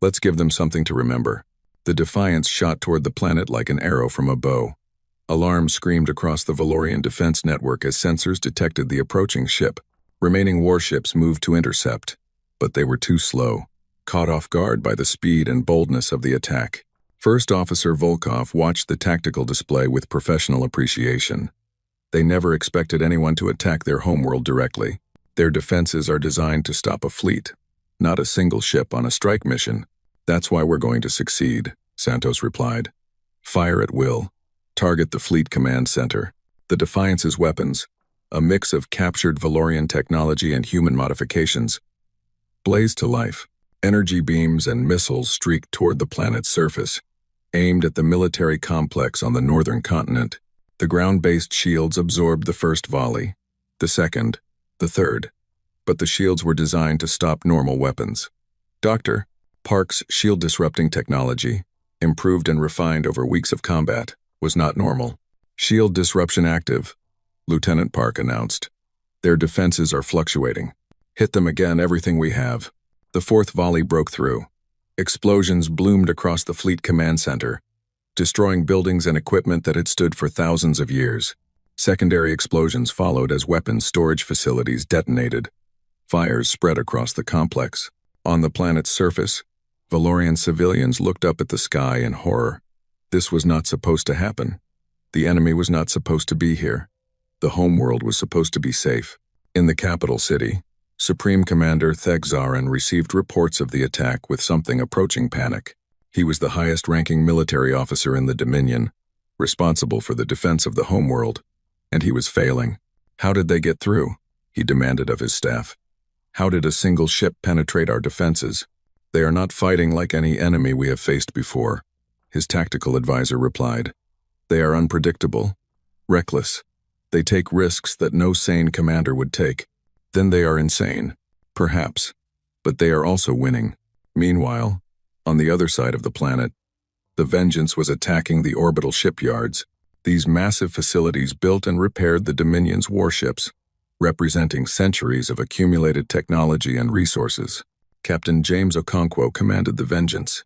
Let's give them something to remember. The Defiance shot toward the planet like an arrow from a bow. Alarms screamed across the Valorian defense network as sensors detected the approaching ship. Remaining warships moved to intercept, but they were too slow, caught off guard by the speed and boldness of the attack. First Officer Volkov watched the tactical display with professional appreciation. They never expected anyone to attack their homeworld directly. Their defenses are designed to stop a fleet, not a single ship on a strike mission. That's why we're going to succeed, Santos replied. Fire at will. Target the fleet command center. The Defiance's weapons, a mix of captured Valorian technology and human modifications, blazed to life. Energy beams and missiles streaked toward the planet's surface, aimed at the military complex on the northern continent. The ground-based shields absorbed the first volley, the second, the third, but the shields were designed to stop normal weapons. Dr. Park's shield-disrupting technology, improved and refined over weeks of combat, was not normal. Shield disruption active, Lieutenant Park announced. Their defenses are fluctuating. Hit them again, everything we have. The 4th volley broke through. Explosions bloomed across the fleet command center, destroying buildings and equipment that had stood for thousands of years. Secondary explosions followed as weapons storage facilities detonated. Fires spread across the complex. On the planet's surface, Valorian civilians looked up at the sky in horror. This was not supposed to happen. The enemy was not supposed to be here. The homeworld was supposed to be safe. In the capital city, Supreme Commander Thegzaran received reports of the attack with something approaching panic. He was the highest-ranking military officer in the Dominion, responsible for the defense of the homeworld, and he was failing. How did they get through? He demanded of his staff. How did a single ship penetrate our defenses? They are not fighting like any enemy we have faced before, his tactical advisor replied. They are unpredictable, reckless. They take risks that no sane commander would take. Then they are insane, perhaps, but they are also winning. Meanwhile, on the other side of the planet, the Vengeance was attacking the orbital shipyards. These massive facilities built and repaired the Dominion's warships, representing centuries of accumulated technology and resources. Captain James Okonkwo commanded the Vengeance.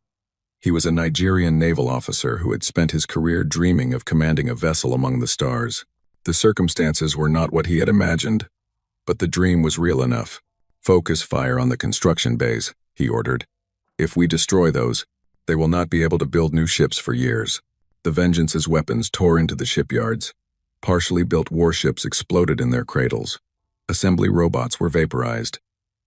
He was a Nigerian naval officer who had spent his career dreaming of commanding a vessel among the stars. The circumstances were not what he had imagined, but the dream was real enough. Focus fire on the construction bays, he ordered. If we destroy those, they will not be able to build new ships for years. The Vengeance's weapons tore into the shipyards. Partially built warships exploded in their cradles. Assembly robots were vaporized.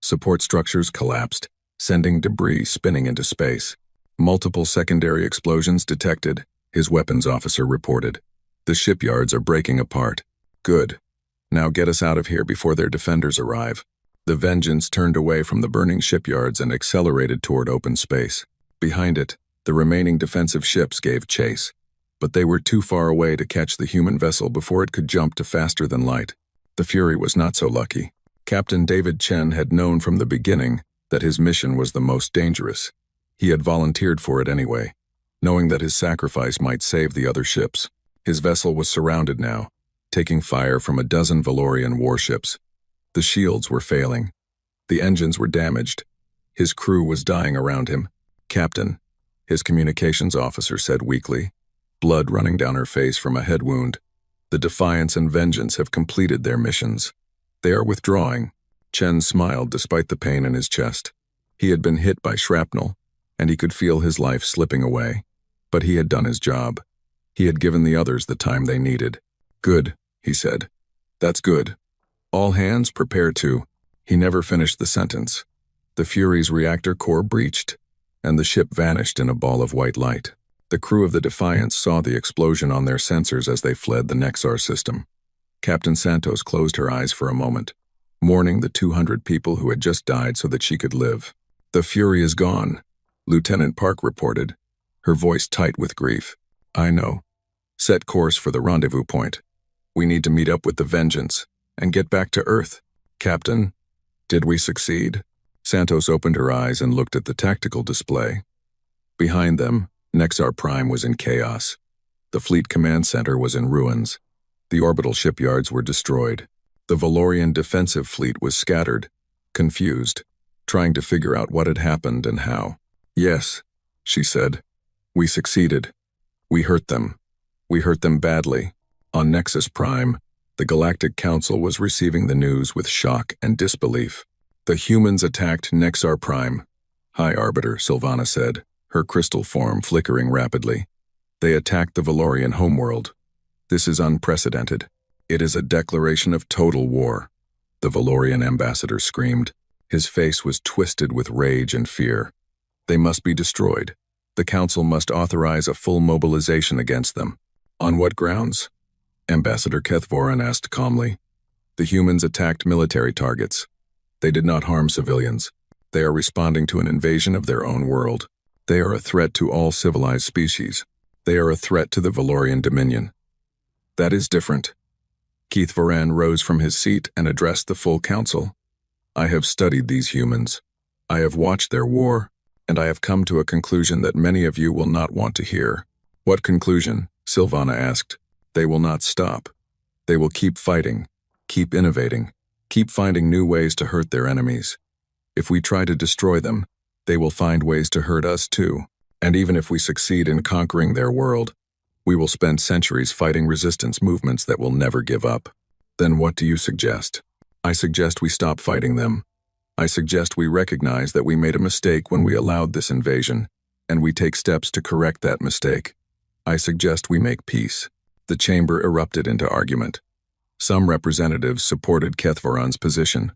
Support structures collapsed, sending debris spinning into space. Multiple secondary explosions detected, his weapons officer reported. The shipyards are breaking apart. Good. Now get us out of here before their defenders arrive. The Vengeance turned away from the burning shipyards and accelerated toward open space. Behind it, the remaining defensive ships gave chase, but they were too far away to catch the human vessel before it could jump to faster than light. The Fury was not so lucky. Captain David Chen had known from the beginning that his mission was the most dangerous. He had volunteered for it anyway, knowing that his sacrifice might save the other ships. His vessel was surrounded now, taking fire from a dozen Valorian warships. The shields were failing. The engines were damaged. His crew was dying around him. Captain, his communications officer said weakly, blood running down her face from a head wound. The Defiance and Vengeance have completed their missions. They are withdrawing. Chen smiled despite the pain in his chest. He had been hit by shrapnel, and he could feel his life slipping away. But he had done his job. He had given the others the time they needed. Good, he said. That's good. All hands prepare to. He never finished the sentence. The Fury's reactor core breached, and the ship vanished in a ball of white light. The crew of the Defiance saw the explosion on their sensors as they fled the Nexar system. Captain Santos closed her eyes for a moment, mourning the 200 people who had just died so that she could live. The Fury is gone, Lieutenant Park reported, her voice tight with grief. I know. Set course for the rendezvous point. We need to meet up with the Vengeance and get back to Earth. Captain, did we succeed? Santos opened her eyes and looked at the tactical display. Behind them, Nexar Prime was in chaos. The Fleet Command Center was in ruins. The orbital shipyards were destroyed. The Valorian defensive fleet was scattered, confused, trying to figure out what had happened and how. Yes, she said. We succeeded. We hurt them. We hurt them badly. On Nexus Prime, the Galactic Council was receiving the news with shock and disbelief. The humans attacked Nexar Prime. High Arbiter, Sylvana said, her crystal form flickering rapidly. They attacked the Valorian homeworld. This is unprecedented. It is a declaration of total war. The Valorian ambassador screamed. His face was twisted with rage and fear. They must be destroyed. The Council must authorize a full mobilization against them. On what grounds? Ambassador Kethvoran asked calmly. The humans attacked military targets. They did not harm civilians. They are responding to an invasion of their own world. They are a threat to all civilized species. They are a threat to the Valorian Dominion. That is different. Kethvoran rose from his seat and addressed the full council. I have studied these humans. I have watched their war, and I have come to a conclusion that many of you will not want to hear. What conclusion? Sylvana asked. They will not stop. They will keep fighting, keep innovating, keep finding new ways to hurt their enemies. If we try to destroy them, they will find ways to hurt us too. And even if we succeed in conquering their world, we will spend centuries fighting resistance movements that will never give up. Then what do you suggest? I suggest we stop fighting them. I suggest we recognize that we made a mistake when we allowed this invasion, and we take steps to correct that mistake. I suggest we make peace. The chamber erupted into argument. Some representatives supported Kethvoran's position.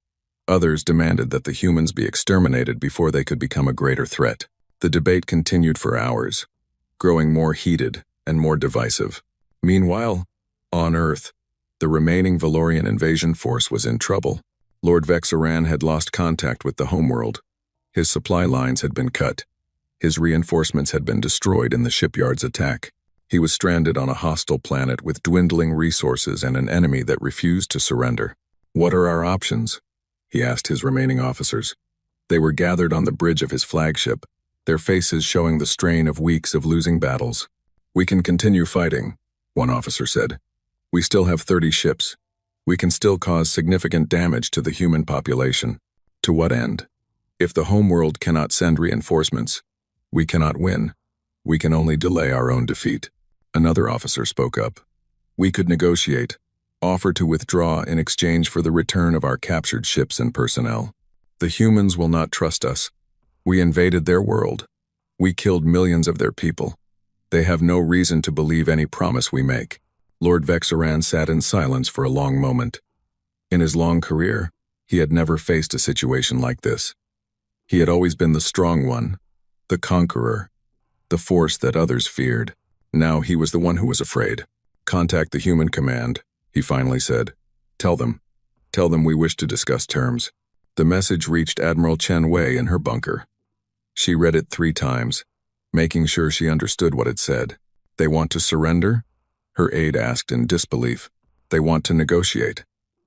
Others demanded that the humans be exterminated before they could become a greater threat. The debate continued for hours, growing more heated and more divisive. Meanwhile, on Earth, the remaining Valorian invasion force was in trouble. Lord Vexaran had lost contact with the homeworld. His supply lines had been cut. His reinforcements had been destroyed in the shipyard's attack. He was stranded on a hostile planet with dwindling resources and an enemy that refused to surrender. What are our options? He asked his remaining officers. They were gathered on the bridge of his flagship, their faces showing the strain of weeks of losing battles. We can continue fighting, one officer said. We still have 30 ships. We can still cause significant damage to the human population. To what end? If the homeworld cannot send reinforcements, we cannot win. We can only delay our own defeat. Another officer spoke up. We could negotiate, offer to withdraw in exchange for the return of our captured ships and personnel. The humans will not trust us. We invaded their world. We killed millions of their people. They have no reason to believe any promise we make. Lord Vexaran sat in silence for a long moment. In his long career, he had never faced a situation like this. He had always been the strong one, the conqueror, the force that others feared. Now he was the one who was afraid. Contact the human command, he finally said. Tell them we wish to discuss terms. The message reached Admiral Chen Wei in her bunker. She read it 3 times, making sure she understood what it said. They want to surrender? Her aide asked in disbelief. They want to negotiate.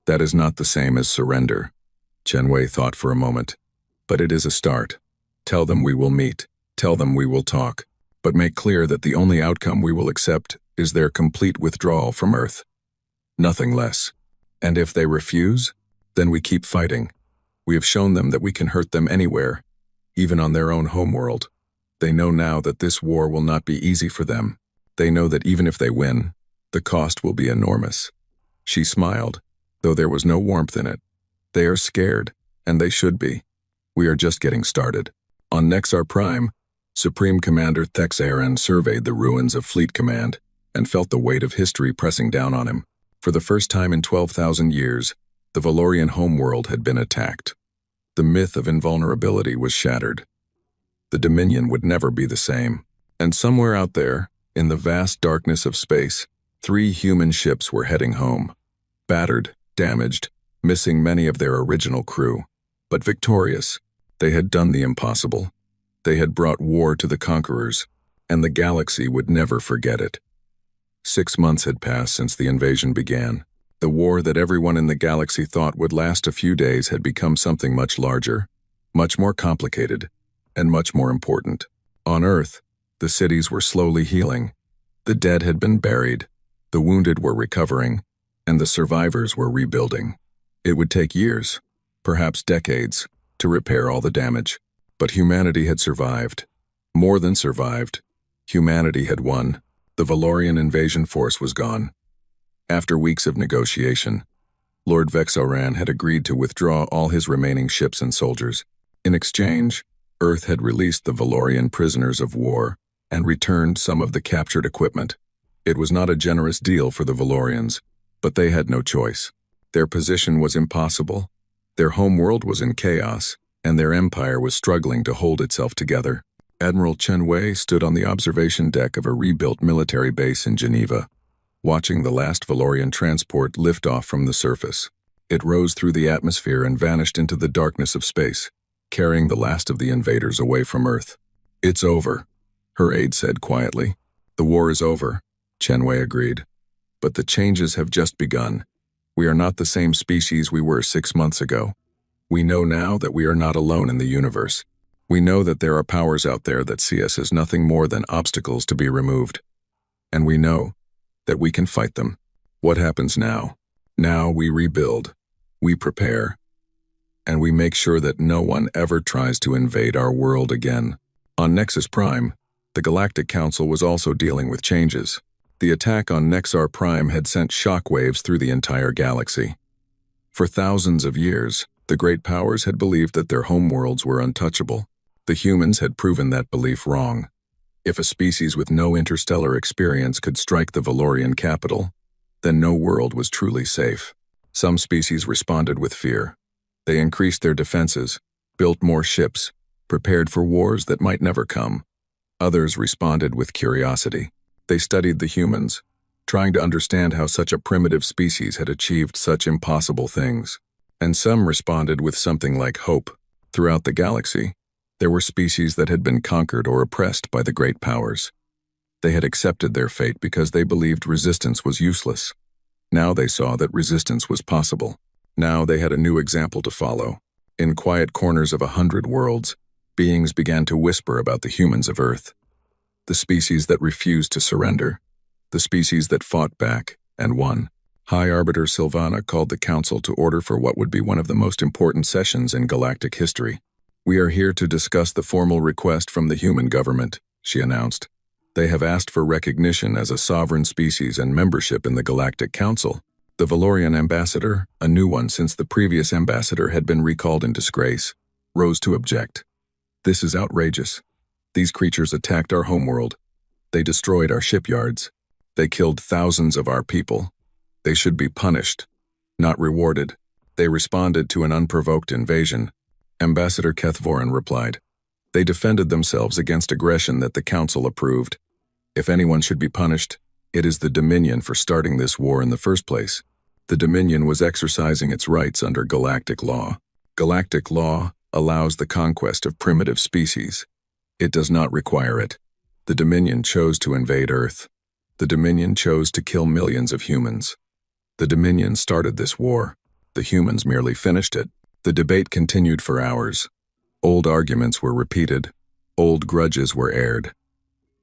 That is not the same as surrender. Chen Wei thought for a moment. But it is a start. Tell them we will meet. Tell them we will talk. But make clear that the only outcome we will accept is their complete withdrawal from Earth. Nothing less. And if they refuse, then we keep fighting. We have shown them that we can hurt them anywhere, even on their own homeworld. They know now that this war will not be easy for them. They know that even if they win, the cost will be enormous. She smiled, though there was no warmth in it. They are scared, and they should be. We are just getting started. On Nexar Prime, Supreme Commander Thexaran surveyed the ruins of Fleet Command and felt the weight of history pressing down on him. For the first time in 12,000 years, the Valorian homeworld had been attacked. The myth of invulnerability was shattered. The Dominion would never be the same. And somewhere out there, in the vast darkness of space, 3 human ships were heading home. Battered, damaged, missing many of their original crew. But victorious, they had done the impossible. They had brought war to the conquerors, and the galaxy would never forget it. 6 months had passed since the invasion began. The war that everyone in the galaxy thought would last a few days had become something much larger, much more complicated, and much more important. On Earth, the cities were slowly healing. The dead had been buried, the wounded were recovering, and the survivors were rebuilding. It would take years, perhaps decades, to repair all the damage. But humanity had survived. More than survived. Humanity had won. The Valorian invasion force was gone. After weeks of negotiation, Lord Vexoran had agreed to withdraw all his remaining ships and soldiers. In exchange, Earth had released the Valorian prisoners of war and returned some of the captured equipment. It was not a generous deal for the Valorians, but they had no choice. Their position was impossible. Their homeworld was in chaos, and their empire was struggling to hold itself together. Admiral Chen Wei stood on the observation deck of a rebuilt military base in Geneva, watching the last Valorian transport lift off from the surface. It rose through the atmosphere and vanished into the darkness of space, carrying the last of the invaders away from Earth. "It's over," her aide said quietly. "The war is over," Chen Wei agreed. "But the changes have just begun. We are not the same species we were 6 months ago. We know now that we are not alone in the universe. We know that there are powers out there that see us as nothing more than obstacles to be removed. And we know that we can fight them. What happens now? Now we rebuild, we prepare, and we make sure that no one ever tries to invade our world again." On Nexus Prime, the Galactic Council was also dealing with changes. The attack on Nexar Prime had sent shockwaves through the entire galaxy. For thousands of years, the great powers had believed that their homeworlds were untouchable. The humans had proven that belief wrong. If a species with no interstellar experience could strike the Valorian capital, then no world was truly safe. Some species responded with fear. They increased their defenses, built more ships, prepared for wars that might never come. Others responded with curiosity. They studied the humans, trying to understand how such a primitive species had achieved such impossible things. And some responded with something like hope. Throughout the galaxy, there were species that had been conquered or oppressed by the great powers. They had accepted their fate because they believed resistance was useless. Now they saw that resistance was possible. Now they had a new example to follow. In quiet corners of 100 worlds, beings began to whisper about the humans of Earth. The species that refused to surrender. The species that fought back and won. High Arbiter Sylvana called the council to order for what would be one of the most important sessions in galactic history. "We are here to discuss the formal request from the human government," she announced. "They have asked for recognition as a sovereign species and membership in the Galactic Council." The Valorian ambassador, a new one since the previous ambassador had been recalled in disgrace, rose to object. "This is outrageous. These creatures attacked our homeworld. They destroyed our shipyards. They killed thousands of our people. They should be punished, not rewarded. They responded to an unprovoked invasion." Ambassador Kethvoran replied. "They defended themselves against aggression that the Council approved. If anyone should be punished, it is the Dominion for starting this war in the first place. The Dominion was exercising its rights under galactic law. Galactic law allows the conquest of primitive species. It does not require it. The Dominion chose to invade Earth. The Dominion chose to kill millions of humans. The Dominion started this war. The humans merely finished it." The debate continued for hours. Old arguments were repeated. Old grudges were aired.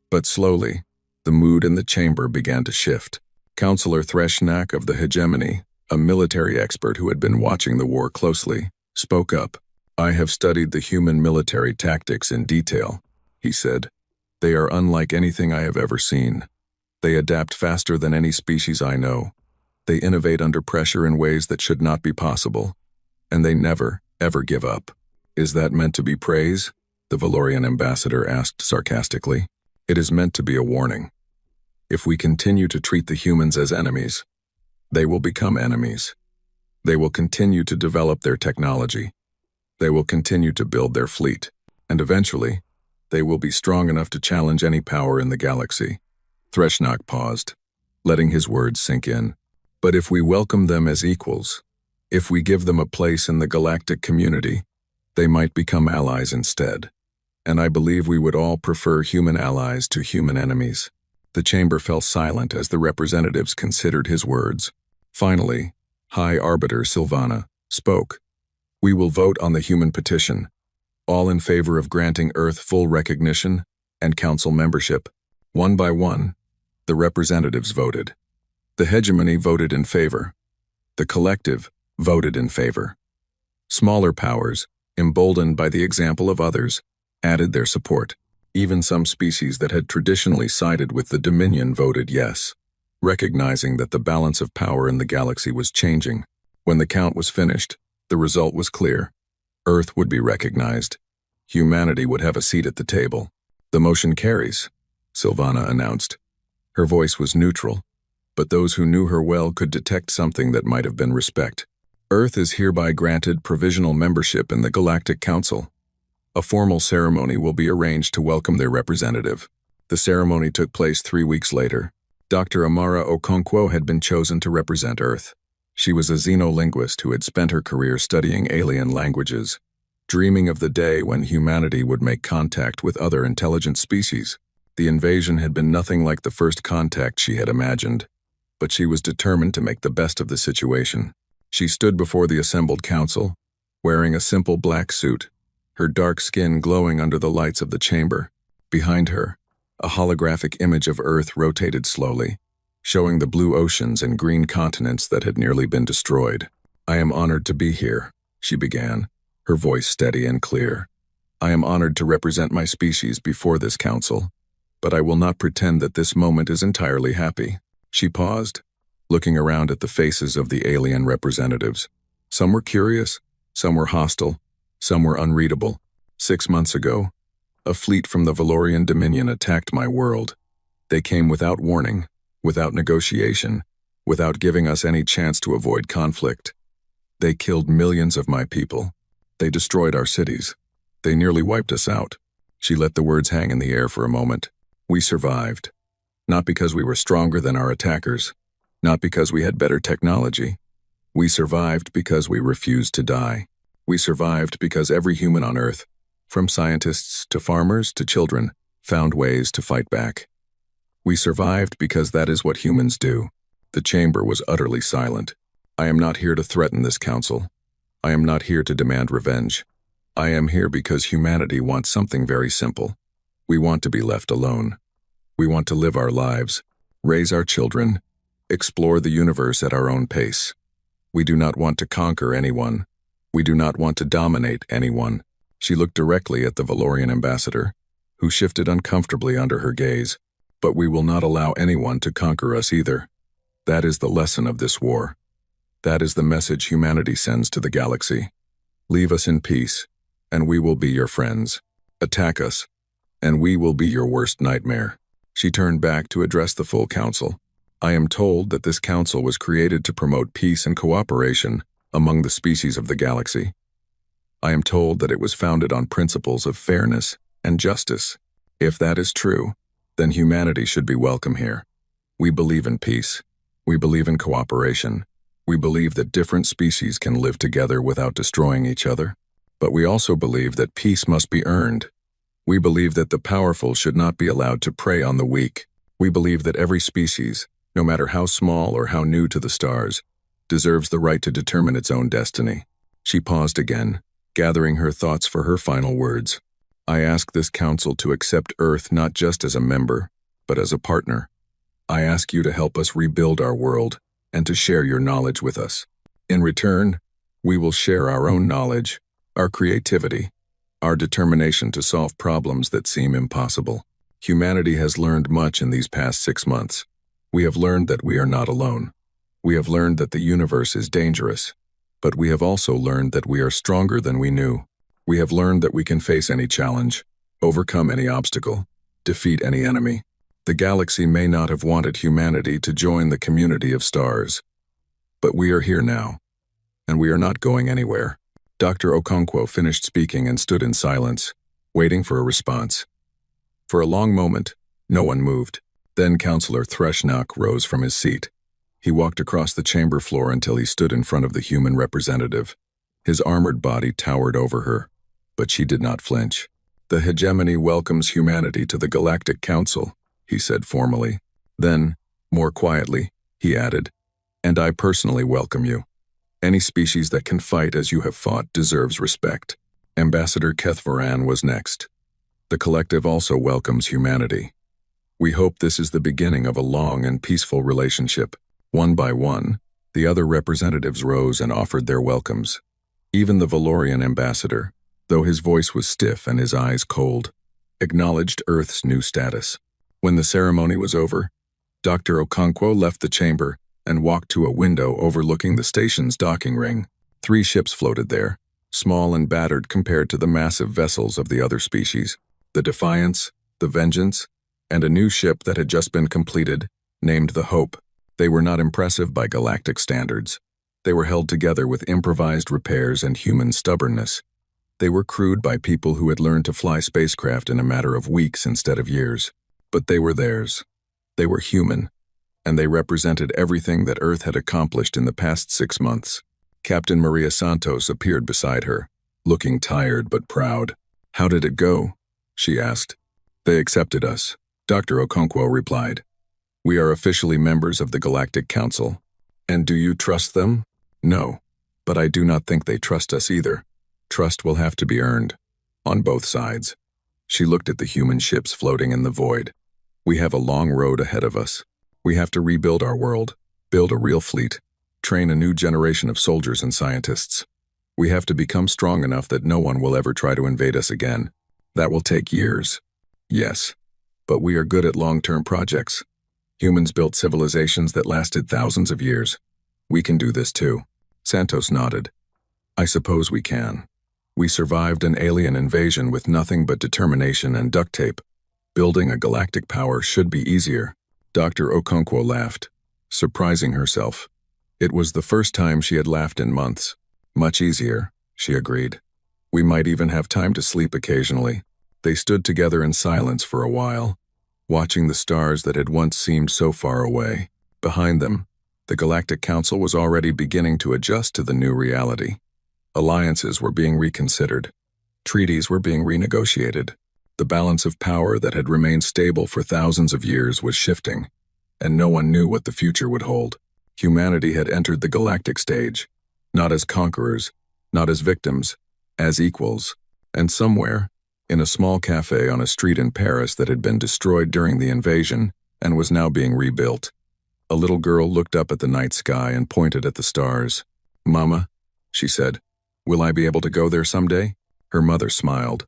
But slowly, the mood in the chamber began to shift. Councillor Threshnak of the Hegemony, a military expert who had been watching the war closely, spoke up. "I have studied the human military tactics in detail," he said. They are unlike anything I have ever seen. They adapt faster than any species I know. They innovate under pressure in ways that should not be possible. And they never, ever give up. Is that meant to be praise? The Valorian ambassador asked sarcastically. It is meant to be a warning. If we continue to treat the humans as enemies, they will become enemies. They will continue to develop their technology. They will continue to build their fleet. And eventually, they will be strong enough to challenge any power in the galaxy. Threshnok paused, letting his words sink in. But if we welcome them as equals, if we give them a place in the galactic community, they might become allies instead. And I believe we would all prefer human allies to human enemies. The chamber fell silent as the representatives considered his words. Finally, High Arbiter Sylvana spoke. We will vote on the human petition, all in favor of granting Earth full recognition and council membership. One by one, the representatives voted. The hegemony voted in favor. The collective voted in favor. Smaller powers, emboldened by the example of others, added their support. Even some species that had traditionally sided with the Dominion voted yes, recognizing that the balance of power in the galaxy was changing. When the count was finished, the result was clear. Earth would be recognized. Humanity would have a seat at the table. The motion carries, Sylvana announced. Her voice was neutral, but those who knew her well could detect something that might have been respect. Earth is hereby granted provisional membership in the Galactic Council. A formal ceremony will be arranged to welcome their representative. The ceremony took place 3 weeks later. Dr. Amara Okonkwo had been chosen to represent Earth. She was a xenolinguist who had spent her career studying alien languages, dreaming of the day when humanity would make contact with other intelligent species. The invasion had been nothing like the first contact she had imagined, but she was determined to make the best of the situation. She stood before the assembled council, wearing a simple black suit, her dark skin glowing under the lights of the chamber. Behind her, a holographic image of Earth rotated slowly, showing the blue oceans and green continents that had nearly been destroyed. I am honored to be here, she began, her voice steady and clear. I am honored to represent my species before this council, but I will not pretend that this moment is entirely happy. She paused, looking around at the faces of the alien representatives. Some were curious, some were hostile, some were unreadable. 6 months ago, a fleet from the Valorian Dominion attacked my world. They came without warning, without negotiation, without giving us any chance to avoid conflict. They killed millions of my people. They destroyed our cities. They nearly wiped us out. She let the words hang in the air for a moment. We survived. Not because we were stronger than our attackers, not because we had better technology. We survived because we refused to die. We survived because every human on Earth, from scientists to farmers to children, found ways to fight back. We survived because that is what humans do. The chamber was utterly silent. I am not here to threaten this council. I am not here to demand revenge. I am here because humanity wants something very simple. We want to be left alone. We want to live our lives, raise our children, explore the universe at our own pace. We do not want to conquer anyone. We do not want to dominate anyone. She looked directly at the Valorian ambassador, who shifted uncomfortably under her gaze. But we will not allow anyone to conquer us either. That is the lesson of this war. That is the message humanity sends to the galaxy. Leave us in peace, and we will be your friends. Attack us, and we will be your worst nightmare. She turned back to address the full council. I am told that this council was created to promote peace and cooperation among the species of the galaxy. I am told that it was founded on principles of fairness and justice. If that is true, then humanity should be welcome here. We believe in peace. We believe in cooperation. We believe that different species can live together without destroying each other. But we also believe that peace must be earned. We believe that the powerful should not be allowed to prey on the weak. We believe that every species, no matter how small or how new to the stars, deserves the right to determine its own destiny. She paused again, gathering her thoughts for her final words. I ask this council to accept Earth not just as a member, but as a partner. I ask you to help us rebuild our world and to share your knowledge with us. In return, we will share our own knowledge, our creativity, our determination to solve problems that seem impossible. Humanity has learned much in these past 6 months. We have learned that we are not alone. We have learned that the universe is dangerous. But we have also learned that we are stronger than we knew. We have learned that we can face any challenge, overcome any obstacle, defeat any enemy. The galaxy may not have wanted humanity to join the community of stars. But we are here now. And we are not going anywhere. Dr. Okonkwo finished speaking and stood in silence, waiting for a response. For a long moment, no one moved. Then Counselor Threshnach rose from his seat. He walked across the chamber floor until he stood in front of the human representative. His armored body towered over her, but she did not flinch. "The hegemony welcomes humanity to the Galactic Council," he said formally. Then, more quietly, he added, "And I personally welcome you. Any species that can fight as you have fought deserves respect." Ambassador Kethvaran was next. "The collective also welcomes humanity. We hope this is the beginning of a long and peaceful relationship." One by one, the other representatives rose and offered their welcomes. Even the Valorian ambassador, though his voice was stiff and his eyes cold, acknowledged Earth's new status. When the ceremony was over, Dr. Okonkwo left the chamber and walked to a window overlooking the station's docking ring. 3 ships floated there, small and battered compared to the massive vessels of the other species. The Defiance, the Vengeance, and a new ship that had just been completed, named the Hope. They were not impressive by galactic standards. They were held together with improvised repairs and human stubbornness. They were crewed by people who had learned to fly spacecraft in a matter of weeks instead of years. But they were theirs. They were human, and they represented everything that Earth had accomplished in the past 6 months. Captain Maria Santos appeared beside her, looking tired but proud. "How did it go?" she asked. "They accepted us," Dr. Okonkwo replied. "We are officially members of the Galactic Council." "And do you trust them?" "No, but I do not think they trust us either. Trust will have to be earned, on both sides." She looked at the human ships floating in the void. "We have a long road ahead of us. We have to rebuild our world, build a real fleet, train a new generation of soldiers and scientists. We have to become strong enough that no one will ever try to invade us again. That will take years." "Yes, but we are good at long-term projects. Humans built civilizations that lasted thousands of years. We can do this too." Santos nodded. "I suppose we can. We survived an alien invasion with nothing but determination and duct tape. Building a galactic power should be easier." Dr. Okonkwo laughed, surprising herself. It was the first time she had laughed in months. "Much easier," she agreed. "We might even have time to sleep occasionally." They stood together in silence for a while, watching the stars that had once seemed so far away. Behind them, the Galactic Council was already beginning to adjust to the new reality. Alliances were being reconsidered. Treaties were being renegotiated. The balance of power that had remained stable for thousands of years was shifting, and no one knew what the future would hold. Humanity had entered the galactic stage, not as conquerors, not as victims, as equals. And somewhere, in a small cafe on a street in Paris that had been destroyed during the invasion and was now being rebuilt, a little girl looked up at the night sky and pointed at the stars. "Mama," she said, "will I be able to go there someday?" Her mother smiled,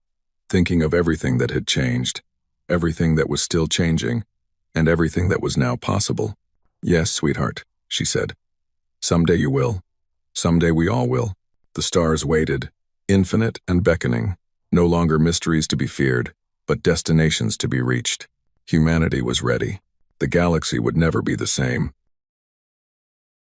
thinking of everything that had changed, everything that was still changing, and everything that was now possible. "Yes, sweetheart," she said. "Someday you will. Someday we all will." The stars waited, infinite and beckoning, no longer mysteries to be feared, but destinations to be reached. Humanity was ready. The galaxy would never be the same.